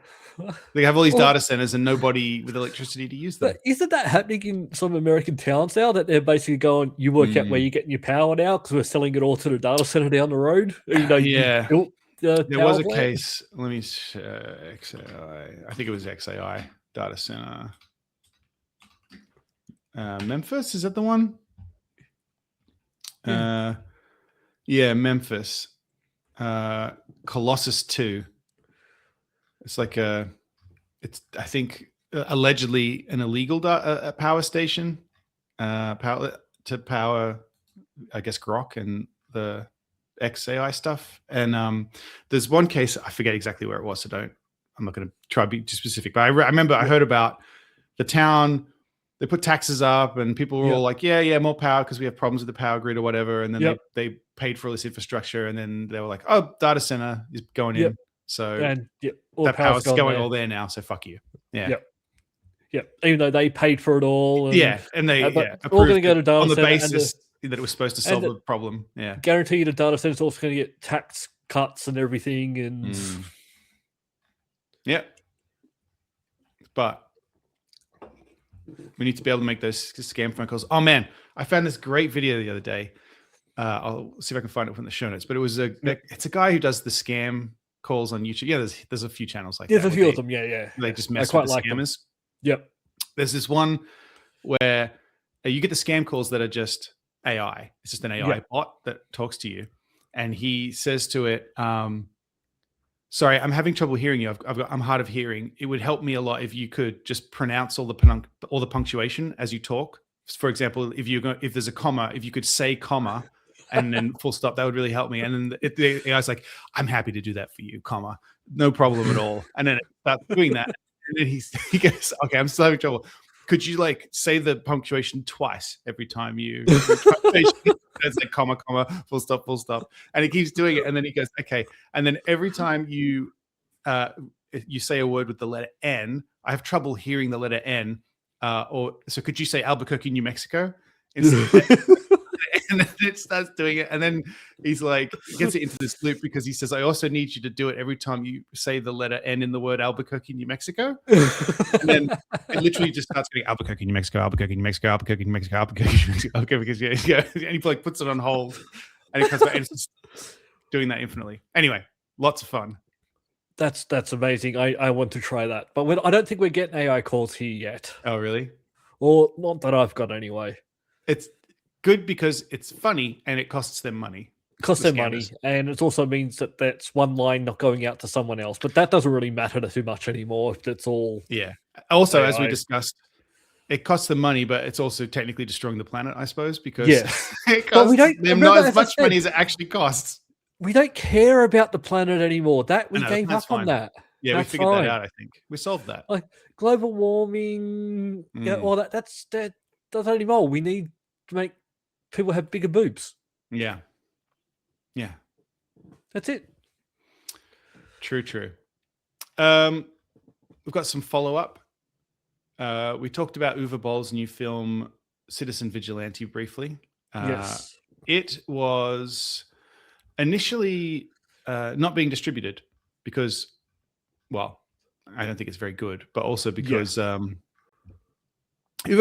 They have all these data centers and nobody with electricity to use them. But isn't that happening in some American towns now, that they're basically going, you work out where you're getting your power now, because we're selling it all to the data center down the road? Yeah. There was a plant. case. Let me XAI. I think it was XAI data center. Memphis, is that the one? Yeah, Memphis. Colossus 2. It's like I think allegedly an illegal power station, power, I guess, Grok and the XAI stuff. And there's one case, I forget exactly where it was, so I'm not going to try to be too specific, but I remember I heard about the town. They put taxes up and people were all like, yeah, more power because we have problems with the power grid or whatever. And then they paid for all this infrastructure, and then they were like, oh, data center is going in. So that power's going all there now. So fuck you. Yeah. Yep. Even though they paid for it all. And, and they all going to go to data on the center basis that it was supposed to solve the problem. Yeah. Guarantee you the data center is also going to get tax cuts and everything. And but we need to be able to make those scam phone calls. Oh man, I found this great video the other day. I'll see if I can find it from the show notes. But it's a guy who does the scam calls on YouTube. Yeah, there's a few channels like that. There's a few of them. Yeah. They just mess with the scammers. Yep. There's this one where you get the scam calls that are just AI. It's just an AI bot that talks to you, and he says to it, "Sorry, I'm having trouble hearing you. I'm hard of hearing. It would help me a lot if you could just pronounce all the punctuation as you talk. For example, if there's a comma, if you could say comma and then full stop, that would really help me." And then the AI's like, "I'm happy to do that for you, comma, no problem at all." And then it starts doing that, and then he goes, "Okay, I'm still having trouble. Could you say the punctuation twice every time you?" It's like comma, full stop, and he keeps doing it. And then he goes, "Okay." And then every time you say a word with the letter N, I have trouble hearing the letter N. So could you say Albuquerque, New Mexico? And then it starts doing it, and then he's like, gets it into this loop because he says, "I also need you to do it every time you say the letter N in the word Albuquerque, New Mexico." And then it literally just starts getting Albuquerque, New Mexico, Albuquerque, New Mexico, Albuquerque, New Mexico, Albuquerque, New Mexico, Albuquerque, and he puts it on hold, and he comes back and it's just doing that infinitely. Anyway, lots of fun. That's amazing. I want to try that, but I don't think we're getting AI calls here yet. Oh, really? Or not that I've got anyway. It's good because it's funny and it costs them money. And it also means that that's one line not going out to someone else. But that doesn't really matter too much anymore if it's all. Yeah. Also, AI. As we discussed, it costs them money, but it's also technically destroying the planet, I suppose, because it costs them not as much money as it actually costs. We don't care about the planet anymore. We gave up on that. Yeah, we figured that out, I think. We solved that. Like global warming, all that. That's not anymore. We need to make people have bigger boobs. Yeah. That's it. True. We've got some follow-up. We talked about Uwe Boll's new film, Citizen Vigilante, briefly. Yes. It was initially not being distributed because, well, I don't think it's very good, but also because Uwe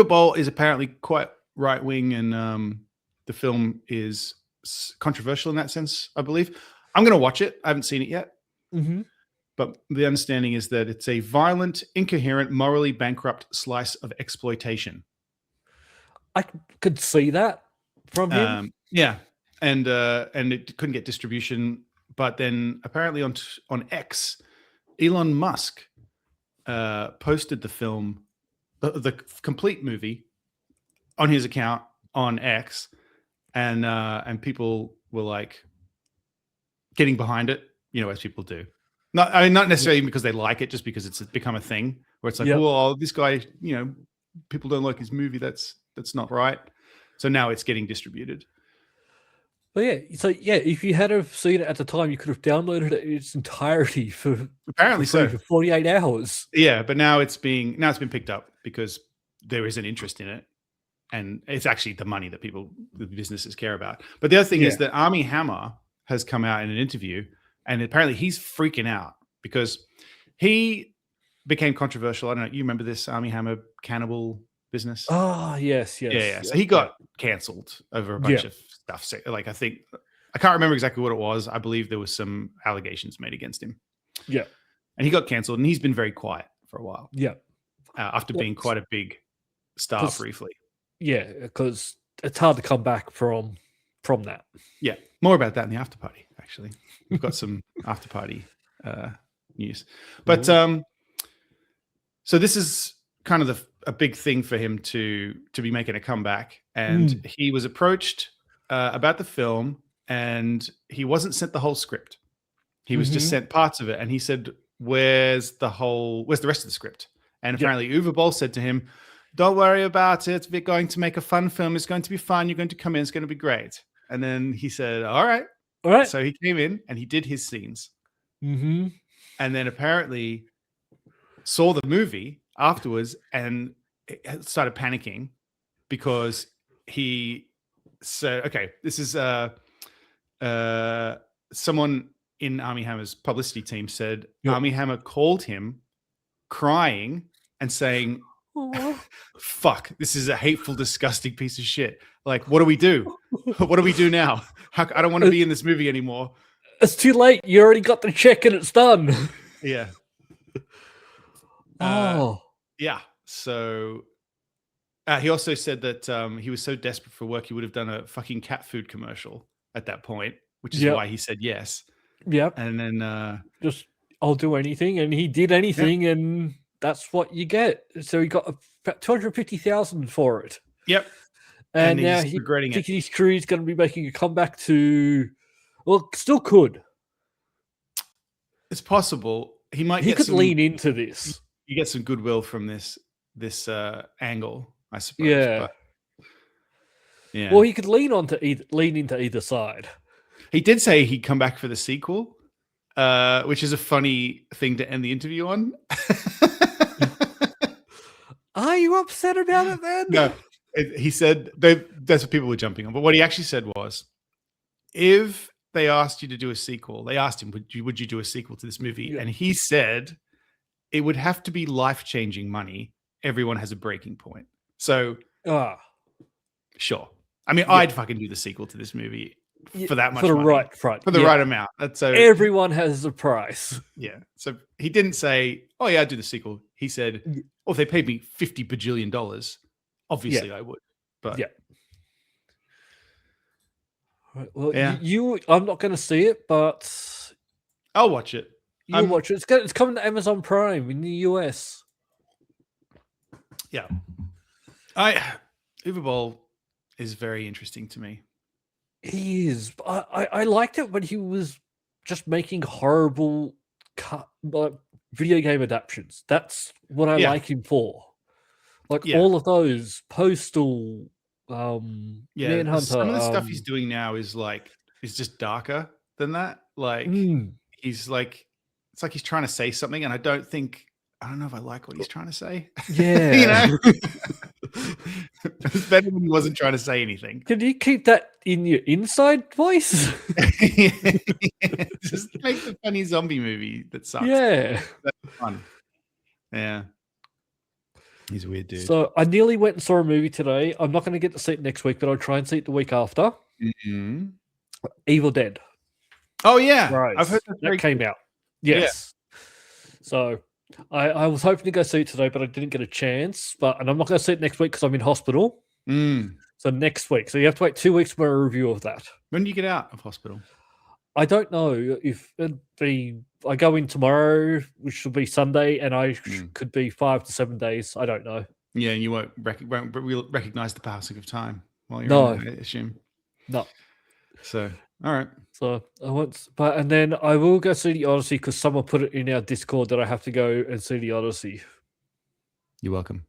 Boll is apparently quite right-wing, and the film is controversial in that sense, I believe. I'm going to watch it. I haven't seen it yet. Mm-hmm. But the understanding is that it's a violent, incoherent, morally bankrupt slice of exploitation. I could see that from him. Yeah. And it couldn't get distribution. But then apparently on X, Elon Musk posted the film, the complete movie, on his account on X, and people were like getting behind it, as people do. Not necessarily because they like it, just because it's become a thing where it's like, well, this guy, people don't like his movie. That's not right. So now it's getting distributed. But if you had have seen it at the time, you could have downloaded it in its entirety for apparently for so 48 hours. Yeah, but now it's been picked up because there is an interest in it, and it's actually the money that the businesses care about. But the other thing is that Armie Hammer has come out in an interview, and apparently he's freaking out because he became controversial. I don't know. You remember this Armie Hammer cannibal business? Ah, yes. Yeah. So he got cancelled over a bunch of stuff. So, like, I can't remember exactly what it was. I believe there was some allegations made against him. Yeah. And he got cancelled, and he's been very quiet for a while. Yeah. After being quite a big star briefly. Yeah, because it's hard to come back from that. Yeah. More about that in the after party, actually. We've got some after party news. But so this is kind of a big thing for him to be making a comeback. And he was approached about the film, and he wasn't sent the whole script. He was just sent parts of it. And he said, where's the rest of the script? And apparently Uwe Boll said to him, don't worry about it. We're going to make a fun film. It's going to be fun. You're going to come in. It's going to be great. And then he said, all right. So he came in and he did his scenes. And then apparently saw the movie afterwards and started panicking because he said, okay, this is someone in Armie Hammer's publicity team said Armie Hammer called him crying and saying, fuck, this is a hateful, disgusting piece of shit. Like, what do we do? What do we do now? I don't want to be in this movie anymore. It's too late. You already got the check and it's done. Yeah. Yeah. So he also said that he was so desperate for work, he would have done a fucking cat food commercial at that point, which is why he said yes. Yep. And then just, I'll do anything. And he did anything, and that's what you get. So he got about $250,000 for it. Yep. And now he's regretting it. His career is going to be making a comeback to, well, still could. It's possible. He could lean into this. You get some goodwill from this angle, I suppose. Yeah. But, yeah. Well, he could lean into either side. He did say he'd come back for the sequel, which is a funny thing to end the interview on. Are you upset about it then? No. He said that's what people were jumping on. But what he actually said was, if they asked you to do a sequel, they asked him, would you do a sequel to this movie? Yeah. And he said it would have to be life-changing money. Everyone has a breaking point. So, sure. I mean, I'd fucking do the sequel to this movie for that much for the money. For the right amount. That's so everyone has a price. Yeah. So he didn't say, "Oh yeah, I'd do the sequel." He said, "Oh, if they paid me $50 bajillion, obviously I would." But well, I'm not going to see it, but I'll watch it. You'll watch it. It's coming to Amazon Prime in the US. Yeah. Uwe Boll is very interesting to me. He is. I liked it when he was just making horrible video game adaptions. That's what I like him for. Like all of those Postal, Mindhunter. Some of the stuff he's doing now is just darker than that. Like he's like, it's like he's trying to say something, and I don't know if I like what he's trying to say. Yeah. You know? It's better when he wasn't trying to say anything. Can you keep that in your inside voice? Just make the funny zombie movie that sucks. Yeah. That's fun. Yeah. He's a weird dude. So I nearly went and saw a movie today. I'm not going to get to see it next week, but I'll try and see it the week after. Mm-hmm. Evil Dead. Oh, yeah. Right. I've heard that came out. Yes. Yeah. So I was hoping to go see it today, but I didn't get a chance. And I'm not going to see it next week because I'm in hospital. So next week. So you have to wait 2 weeks for a review of that. When do you get out of hospital? I don't know if it'd be. I go in tomorrow, which will be Sunday, and I could be 5 to 7 days. I don't know. Yeah, and you won't recognize the passing of time while you're in, I assume. No. So, all right. So I won't, and then I will go see the Odyssey because someone put it in our Discord that I have to go and see the Odyssey. You're welcome.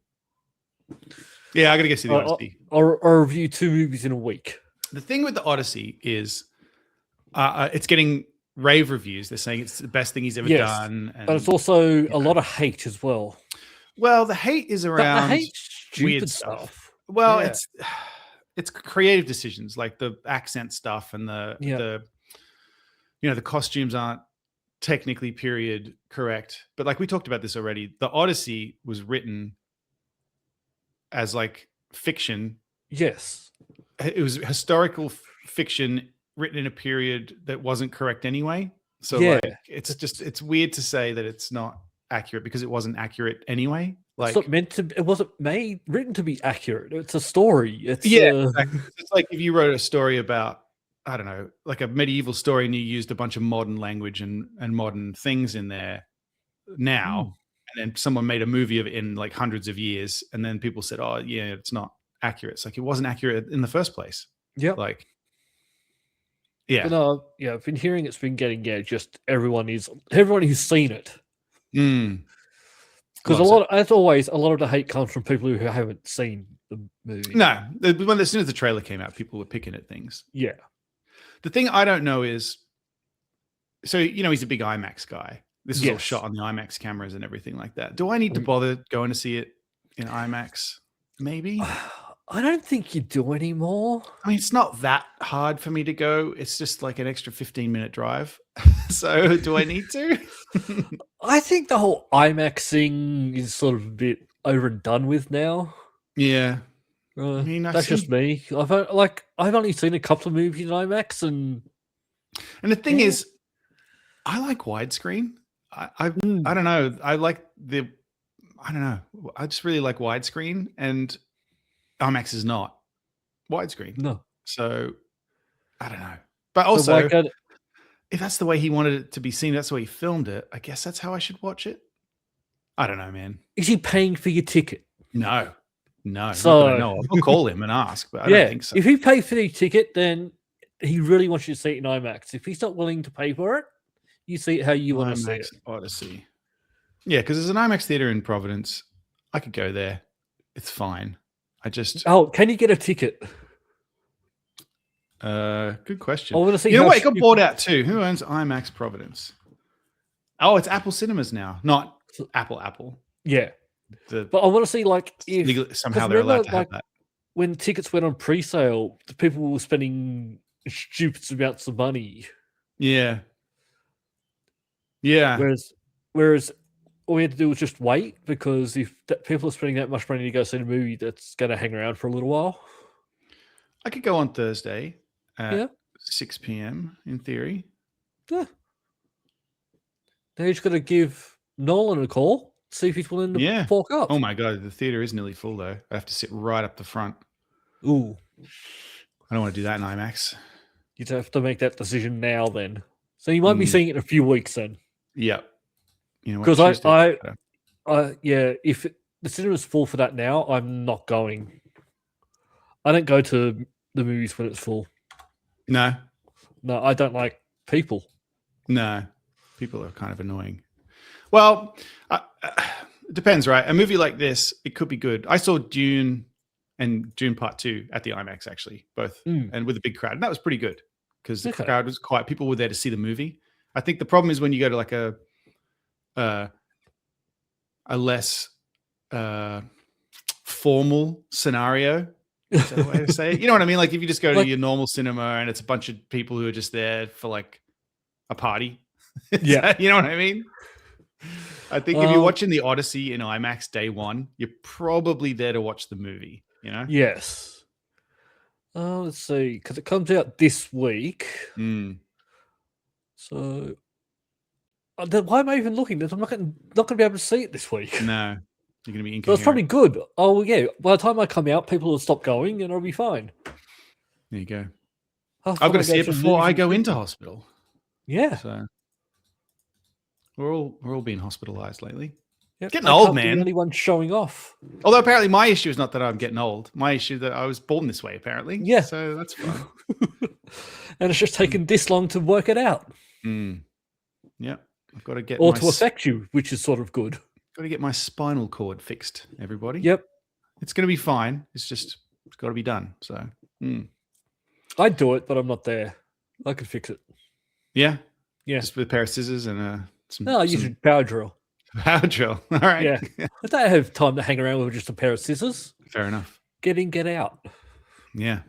Yeah, I gotta go see the Odyssey. I'll review 2 movies in a week. The thing with the Odyssey is it's getting rave reviews. They're saying it's the best thing he's ever done. And, but it's also a lot of hate as well. Well, the hate is around the hate stupid weird stuff. Well, it's creative decisions like the accent stuff and the the costumes aren't technically period correct. But like we talked about this already, the Odyssey was written as like fiction. Yes. It was historical fiction written in a period that wasn't correct anyway. So like it's weird to say that it's not accurate because it wasn't accurate anyway. Like it's not meant to. It wasn't written to be accurate. It's a story. It's exactly. It's like if you wrote a story about, I don't know, like a medieval story, and you used a bunch of modern language and modern things in there now, and then someone made a movie of it in like hundreds of years, and then people said, "Oh, yeah, it's not accurate." It's like it wasn't accurate in the first place. Yeah, like But I've been hearing it's been getting just everyone who's seen it. Because as always, a lot of the hate comes from people who haven't seen the movie. No, as soon as the trailer came out, people were picking at things. Yeah. The thing I don't know is, so he's a big IMAX guy. This is all shot on the IMAX cameras and everything like that. Do I need to bother going to see it in IMAX? Maybe. I don't think you do anymore. I mean, it's not that hard for me to go. It's just like an extra 15-minute drive. So do I need to? I think the whole IMAX thing is sort of a bit over and done with now. Yeah. I mean, that's just me. I've only seen a couple of movies in IMAX, and the thing is, I like widescreen. I don't know. I don't know. I just really like widescreen, and IMAX is not widescreen. No. So I don't know. But also, if that's the way he wanted it to be seen, that's the way he filmed it, I guess that's how I should watch it. I don't know, man. Is he paying for your ticket? No. So I'll call him and ask, but I don't think so. If he paid for the ticket, then he really wants you to see it in IMAX. If he's not willing to pay for it, you see it how you want to see it. Odyssey. Yeah, because there's an IMAX theater in Providence. I could go there. It's fine. Can you get a ticket? Good question. I want to see. You know what? It got bought out too. Who owns IMAX Providence? Oh, it's Apple Cinemas now, not Apple. Yeah, but I want to see if somehow they're allowed to have that. When tickets went on pre-sale, the people were spending stupid amounts of money. Yeah. Whereas all we had to do was just wait, because if people are spending that much money to go see a movie that's going to hang around for a little while. I could go on Thursday at 6 p.m. in theory. Yeah. Now you just got to give Nolan a call, see if he's willing to fork up. Oh my God, the theater is nearly full though. I have to sit right up the front. Ooh. I don't want to do that in IMAX. You'd have to make that decision now then. So you might be seeing it in a few weeks then. Yeah. Because if the cinema's full for that now, I'm not going. I don't go to the movies when it's full. No, I don't like people. No, people are kind of annoying. Well, it depends, right? A movie like this, it could be good. I saw Dune and Dune Part 2 at the IMAX, actually, both, and with a big crowd. And that was pretty good because the crowd was quiet. People were there to see the movie. I think the problem is when you go to like a less formal scenario. Is that the way to say it? You know what I mean? Like if you just go to your normal cinema and it's a bunch of people who are just there for like a party. Yeah. You know what I mean? I think if you're watching the Odyssey in IMAX day one, you're probably there to watch the movie, you know? Yes. Let's see, because it comes out this week. So why am I even looking? I'm not going to be able to see it this week. No. You're going to be incoherent. But it's probably good. Oh, yeah. By the time I come out, people will stop going and I'll be fine. There you go. I've got to see it before I go into hospital. Yeah. So we're all being hospitalized lately. Yep. Getting old, man. The only one showing off. Although apparently my issue is not that I'm getting old. My issue is that I was born this way, apparently. Yeah. So that's fine. And it's just taken this long to work it out. Yeah. I've got to get to affect you, which is sort of good. Got to get my spinal cord fixed, everybody. Yep. It's going to be fine. It's just It's got to be done. So, I'd do it, but I'm not there. I could fix it. yeah. Yeah. Just with a pair of scissors and some. No, I use a power drill. Power drill. All right. Yeah. I don't have time to hang around with just a pair of scissors. Fair enough. Get in, get out. Yeah.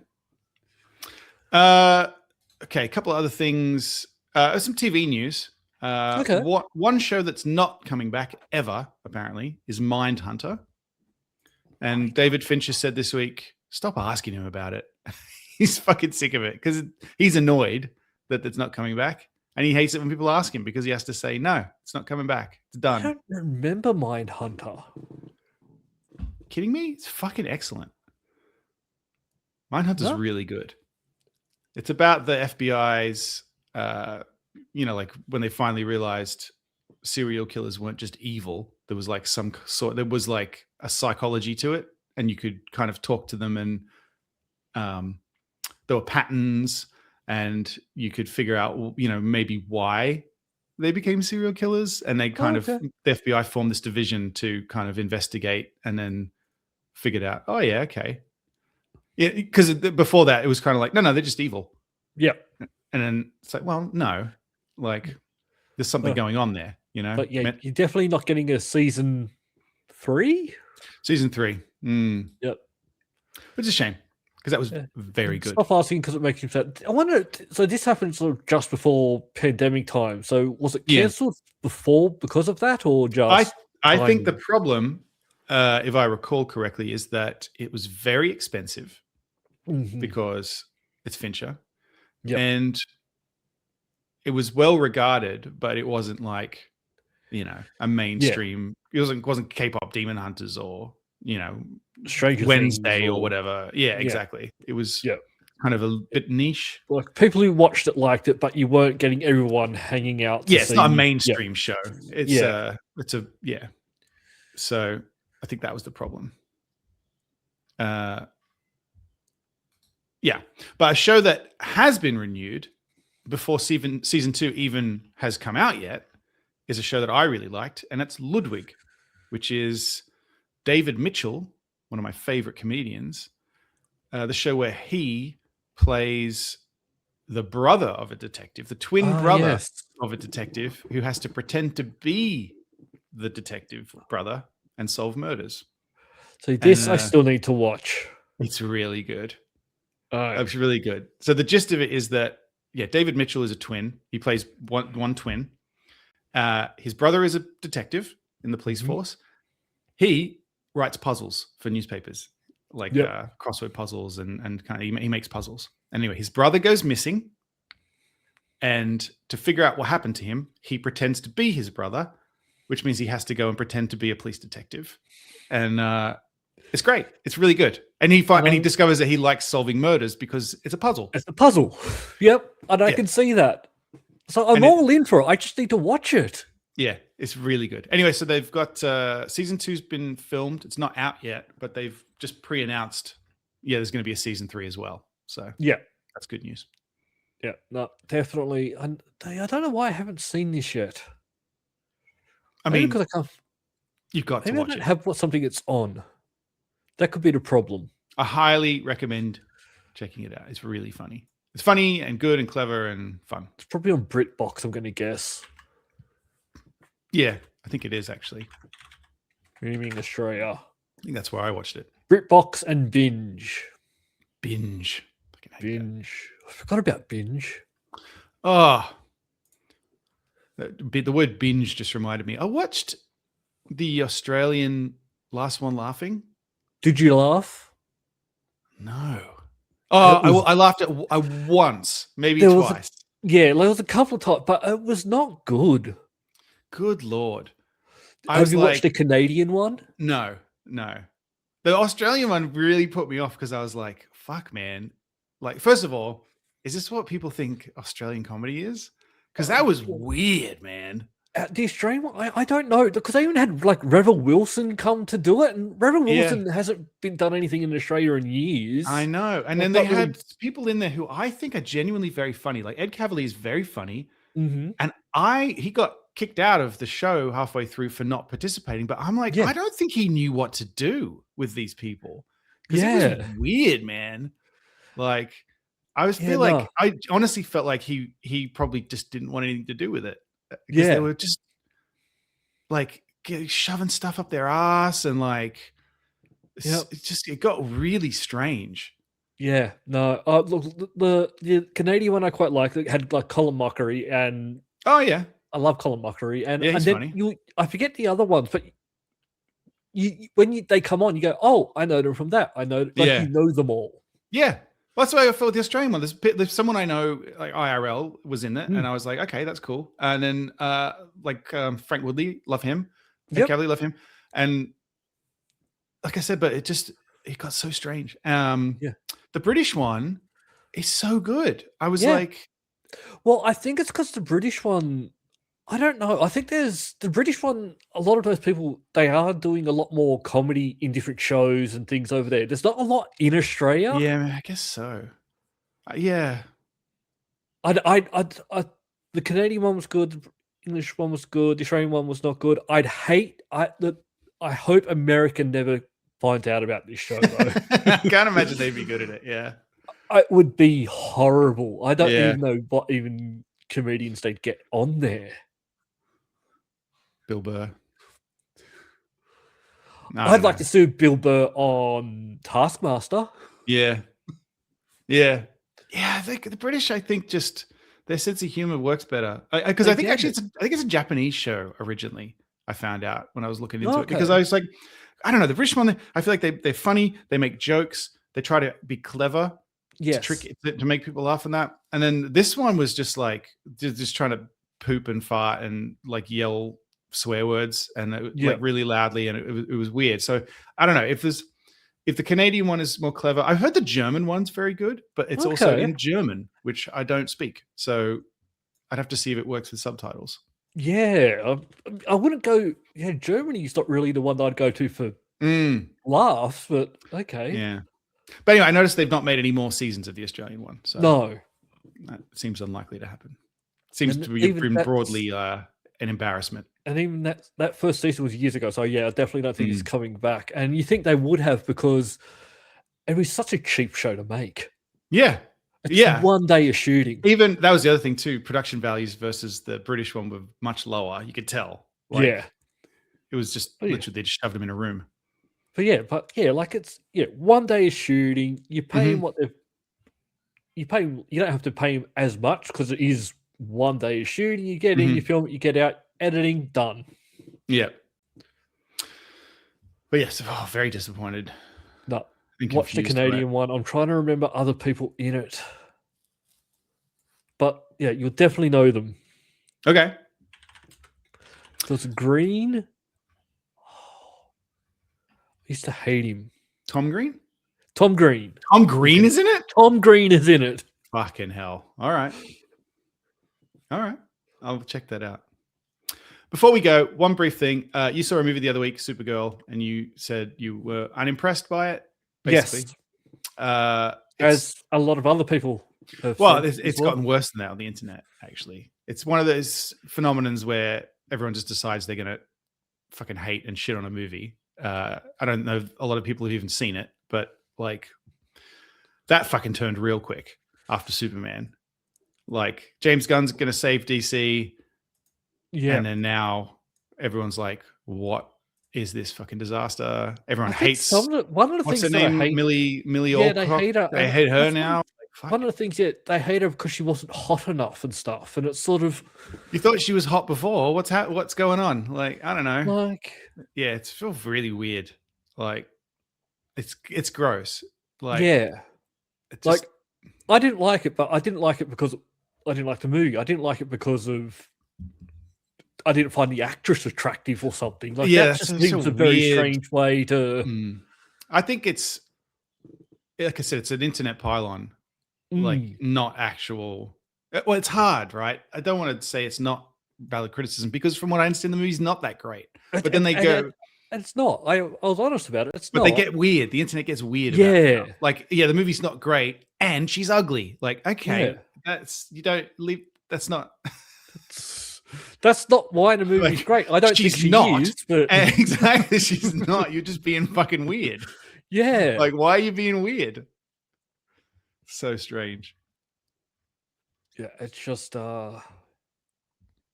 Okay. A couple of other things. Some TV news. Okay. One show that's not coming back ever, apparently, is Mindhunter. And David Fincher said this week, stop asking him about it. He's fucking sick of it because he's annoyed that it's not coming back. And he hates it when people ask him because he has to say, no, it's not coming back. It's done. I don't remember Mindhunter. Kidding me? It's fucking excellent. Mindhunter's really good. It's about the FBI's, like when they finally realized serial killers weren't just evil. There was like there was like a psychology to it, and you could kind of talk to them, and there were patterns, and you could figure out, maybe why they became serial killers. And they the FBI formed this division to kind of investigate, and then figured out, oh yeah, okay. Yeah, because before that, it was kind of like, no, they're just evil. Yeah. And then it's like, well, no, like there's something going on there, But yeah, you're definitely not getting a season 3? Season 3. Yep. It's a shame because that was very good. Stop asking because it makes you sad. I wonder, so this happened sort of just before pandemic time. So was it cancelled before because of that, or just? I think the problem, if I recall correctly, is that it was very expensive because it's Fincher. Yep. And it was well regarded, but it wasn't like, a mainstream. It wasn't K-pop Demon Hunters or, Stranger Wednesday Things or whatever. Yeah, exactly. It was kind of a bit niche. Like people who watched it liked it, but you weren't getting everyone hanging out. It's not a mainstream show. It's So I think that was the problem. But a show that has been renewed before season 2 even has come out yet is a show that I really liked, and that's Ludwig, which is David Mitchell, one of my favorite comedians. The show where he plays the brother of a detective, the twin brother of a detective who has to pretend to be the detective brother and solve murders. So this I still need to watch. It's really good. It's really good. So the gist of it is that, David Mitchell is a twin. He plays one twin. His brother is a detective in the police force. He writes puzzles for newspapers, like crossword puzzles, and kind of he makes puzzles. Anyway, his brother goes missing, and to figure out what happened to him, he pretends to be his brother, which means he has to go and pretend to be a police detective. And it's great. It's really good. And he discovers that he likes solving murders because it's a puzzle. It's a puzzle. Yep. And I can see that. So I'm all in for it. I just need to watch it. Yeah, it's really good. Anyway, so they've got season 2's been filmed. It's not out yet, but they've just pre-announced, there's going to be a season 3 as well. So that's good news. Yeah, no, definitely. And I don't know why I haven't seen this yet. I mean, you've got to watch it. Have something it's on. That could be the problem. I highly recommend checking it out. It's really funny. It's funny and good and clever and fun. It's probably on BritBox, I'm going to guess. Yeah, I think it is actually. Streaming Australia. I think that's where I watched it. BritBox and Binge. Binge. Binge. I forgot about Binge. Oh. The word binge just reminded me. I watched the Australian Last One Laughing. Did you laugh? No. Oh, I laughed at once, maybe twice. There was a couple of times, but it was not good. Good Lord. Have you watched the Canadian one? No. The Australian one really put me off because I was like, fuck, man. Like, first of all, is this what people think Australian comedy is? Because that was weird, man. The Australian one, I don't know, because they even had like Rebel Wilson come to do it, and Rebel Wilson hasn't been done anything in Australia in years. I know. And then they had people in there who I think are genuinely very funny. Like Ed Cavalier is very funny. And he got kicked out of the show halfway through for not participating. But I'm like, I don't think he knew what to do with these people. because it Yeah. was weird, man. Like, I honestly felt like he probably just didn't want anything to do with it because they were just like shoving stuff up their ass and like it got really strange. Yeah, no. Look, the Canadian one I quite liked. It had like Colin Mockery, and oh yeah, I love Colin Mockery, and he's then funny. I forget the other ones, but when they come on, you go, oh, I know them from that. I know, like you know them all. Yeah. Well, that's the way I felt with the Australian one. There's someone I know, like IRL, was in it, and I was like, okay, that's cool. And then Frank Woodley, love him. Yep. Cavalier, love him. And like I said, but it got so strange. The British one is so good. I was like, well, I think it's because the British one, I don't know. I think there's the British one. A lot of those people, they are doing a lot more comedy in different shows and things over there. There's not a lot in Australia. Yeah, I guess so. Yeah. The Canadian one was good. The English one was good. The Australian one was not good. I hope America never finds out about this show, though. I can't imagine they'd be good at it. Yeah. It would be horrible. I don't even know what even comedians they'd get on there. Bill Burr. I'd like to see Bill Burr on Taskmaster. Yeah. Yeah. Yeah. I think the British, just their sense of humor works better. Because I think it's a Japanese show originally, I found out when I was looking into it. Because I was like, I don't know, the British one, I feel like they're funny, they make jokes, they try to be clever. Yes. To make people laugh and that. And then this one was just like just trying to poop and fart and like yell swear words and like really loudly, and it was weird. So I don't know if the Canadian one is more clever. I've heard the German one's very good, but it's also in German, which I don't speak. So I'd have to see if it works with subtitles. Yeah, I wouldn't go. Yeah, Germany's not really the one that I'd go to for laughs, but okay. Yeah. But anyway, I noticed they've not made any more seasons of the Australian one. So no, that seems unlikely to happen. Seems to be broadly an embarrassment. And even that first season was years ago. So yeah, I definitely don't think it's coming back. And you think they would have, because it was such a cheap show to make. Yeah. It's 1 day of shooting. Even that was the other thing too. Production values versus the British one were much lower. You could tell. It was just literally they just shoved them in a room. But like it's 1 day of shooting. You pay them what you pay them. You don't have to pay them as much because it is 1 day of shooting. You get in, you film it, you get out, editing, done. Yeah. But yes, very disappointed. No, watch the Canadian one. I'm trying to remember other people in it. But yeah, you'll definitely know them. Okay. There's Green. I used to hate him. Tom Green? Tom Green. Tom Green is in it? Tom Green is in it. Fucking hell. All right. I'll check that out. Before we go, one brief thing. You saw a movie the other week, Supergirl, and you said you were unimpressed by it, basically. Yes. As a lot of other people have said. It's gotten worse than that on the internet, actually. It's one of those phenomenons where everyone just decides they're going to fucking hate and shit on a movie. I don't know if a lot of people have even seen it, but like that fucking turned real quick after Superman. Like James Gunn's going to save DC. Yeah. And then now everyone's like, what is this fucking disaster? Everyone hates one of the what's things her name? I hate, Millie Alcock. They hate her now. One of the things they hate her because she wasn't hot enough and stuff. And it's sort of, you thought she was hot before. What's going on? Like, I don't know. Like, yeah, it feels really weird. Like, it's gross. Like, yeah, like I didn't like it, but I didn't like it because I didn't like the movie. I didn't like it because of I didn't find the actress attractive or something. Like, that just seems a very strange way to. I think it's like I said, it's an internet pylon. Like not actual. Well, it's hard, right? I don't want to say it's not valid criticism because from what I understand, the movie's not that great. But then they go, and it's not. I was honest about it. It's but not. They get weird. The internet gets weird. About it. Like, the movie's not great, and she's ugly. Like, okay, that's not. That's not why the movie's great. I don't think she not. is. But... Exactly, she's not. You're just being fucking weird. Yeah. Like, why are you being weird? So strange. Yeah, it's just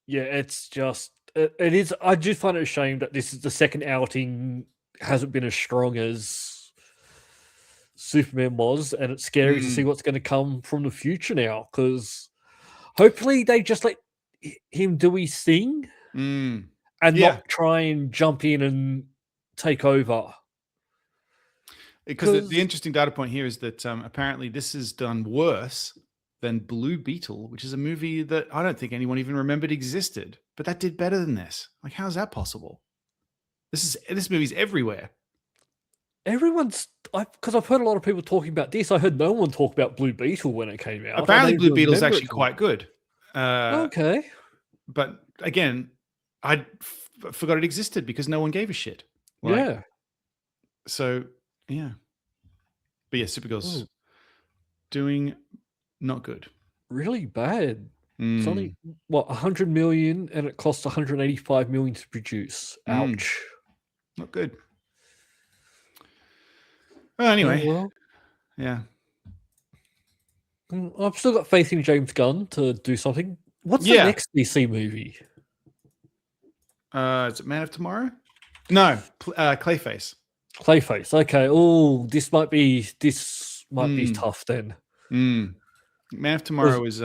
it's just it is. I do find it a shame that this is the second outing hasn't been as strong as Superman was, and it's scary to see what's going to come from the future now, because hopefully they just let him do his thing and not try and jump in and take over. Because the interesting data point here is that apparently this is done worse than Blue Beetle, which is a movie that I don't think anyone even remembered existed, but that did better than this. Like, how is that possible? This movie's everywhere. Everyone's, because I've heard a lot of people talking about this. I heard no one talk about Blue Beetle when it came out. Apparently, Blue Beetle is actually quite good. Okay, but again, I forgot it existed because no one gave a shit. Like, yeah. So yeah, but yeah, Supergirl's doing not good. Really bad. It's only 100 million, and it costs 185 million to produce. Ouch. Not good. Well, anyway, yeah. I've still got faith in James Gunn to do something. What's the next DC movie? Is it Man of Tomorrow? No, Clayface. Clayface. Okay. Oh, this might be tough then. Man of Tomorrow is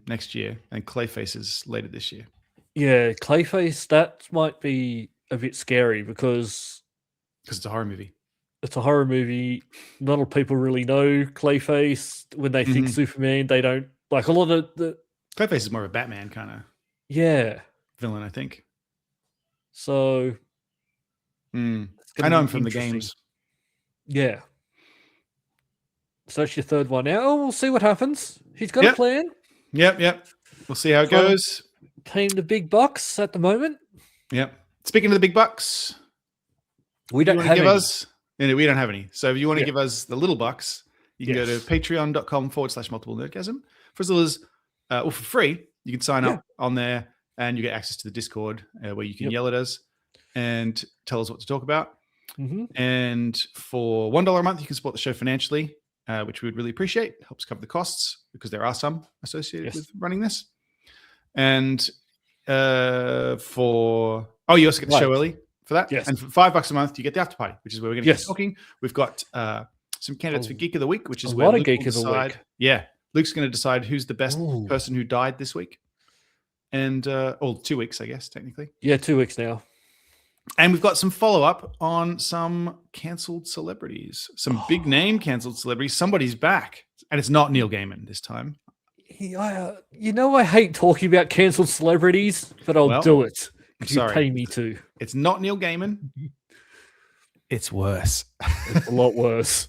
next year, and Clayface is later this year. Yeah, Clayface. That might be a bit scary because it's a horror movie. It's a horror movie. Not a lot of people really know Clayface. When they think Superman, they don't like a lot of the. Clayface is more of a Batman kind of villain, I think. So I know him from the games. Yeah. So that's your third one now. Oh, we'll see what happens. He's got a plan. Yep. We'll see how it goes. Paying the big bucks at the moment. Yep. Speaking of the big bucks, we don't have any. We don't have any. So if you want to give us the little bucks, you can go to patreon.com/multiple-nerdgasm. For as little as, for free, you can sign up on there and you get access to the Discord where you can yell at us and tell us what to talk about. And for $1 a month, you can support the show financially, which we would really appreciate. It helps cover the costs because there are some associated with running this. And you also get the show early for that. Yes. And for $5 a month, you get the after party, which is where we're going to get talking. We've got some candidates for Geek of the Week, which is where Luke will decide. Yeah, Luke's going to decide who's the best person who died this week. And 2 weeks, I guess, technically. Yeah, 2 weeks now. And we've got some follow-up on some cancelled celebrities. Some big name cancelled celebrities. Somebody's back. And it's not Neil Gaiman this time. I hate talking about cancelled celebrities, but I'll do it. If you pay me to. It's not Neil Gaiman. It's worse. It's a lot worse.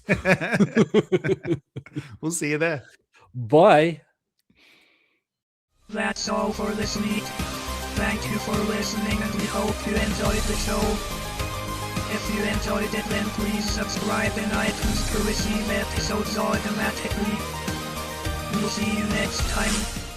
We'll see you there. Bye. That's all for this week. Thank you for listening, and we hope you enjoyed the show. If you enjoyed it, then please subscribe in iTunes to receive episodes automatically. We'll see you next time.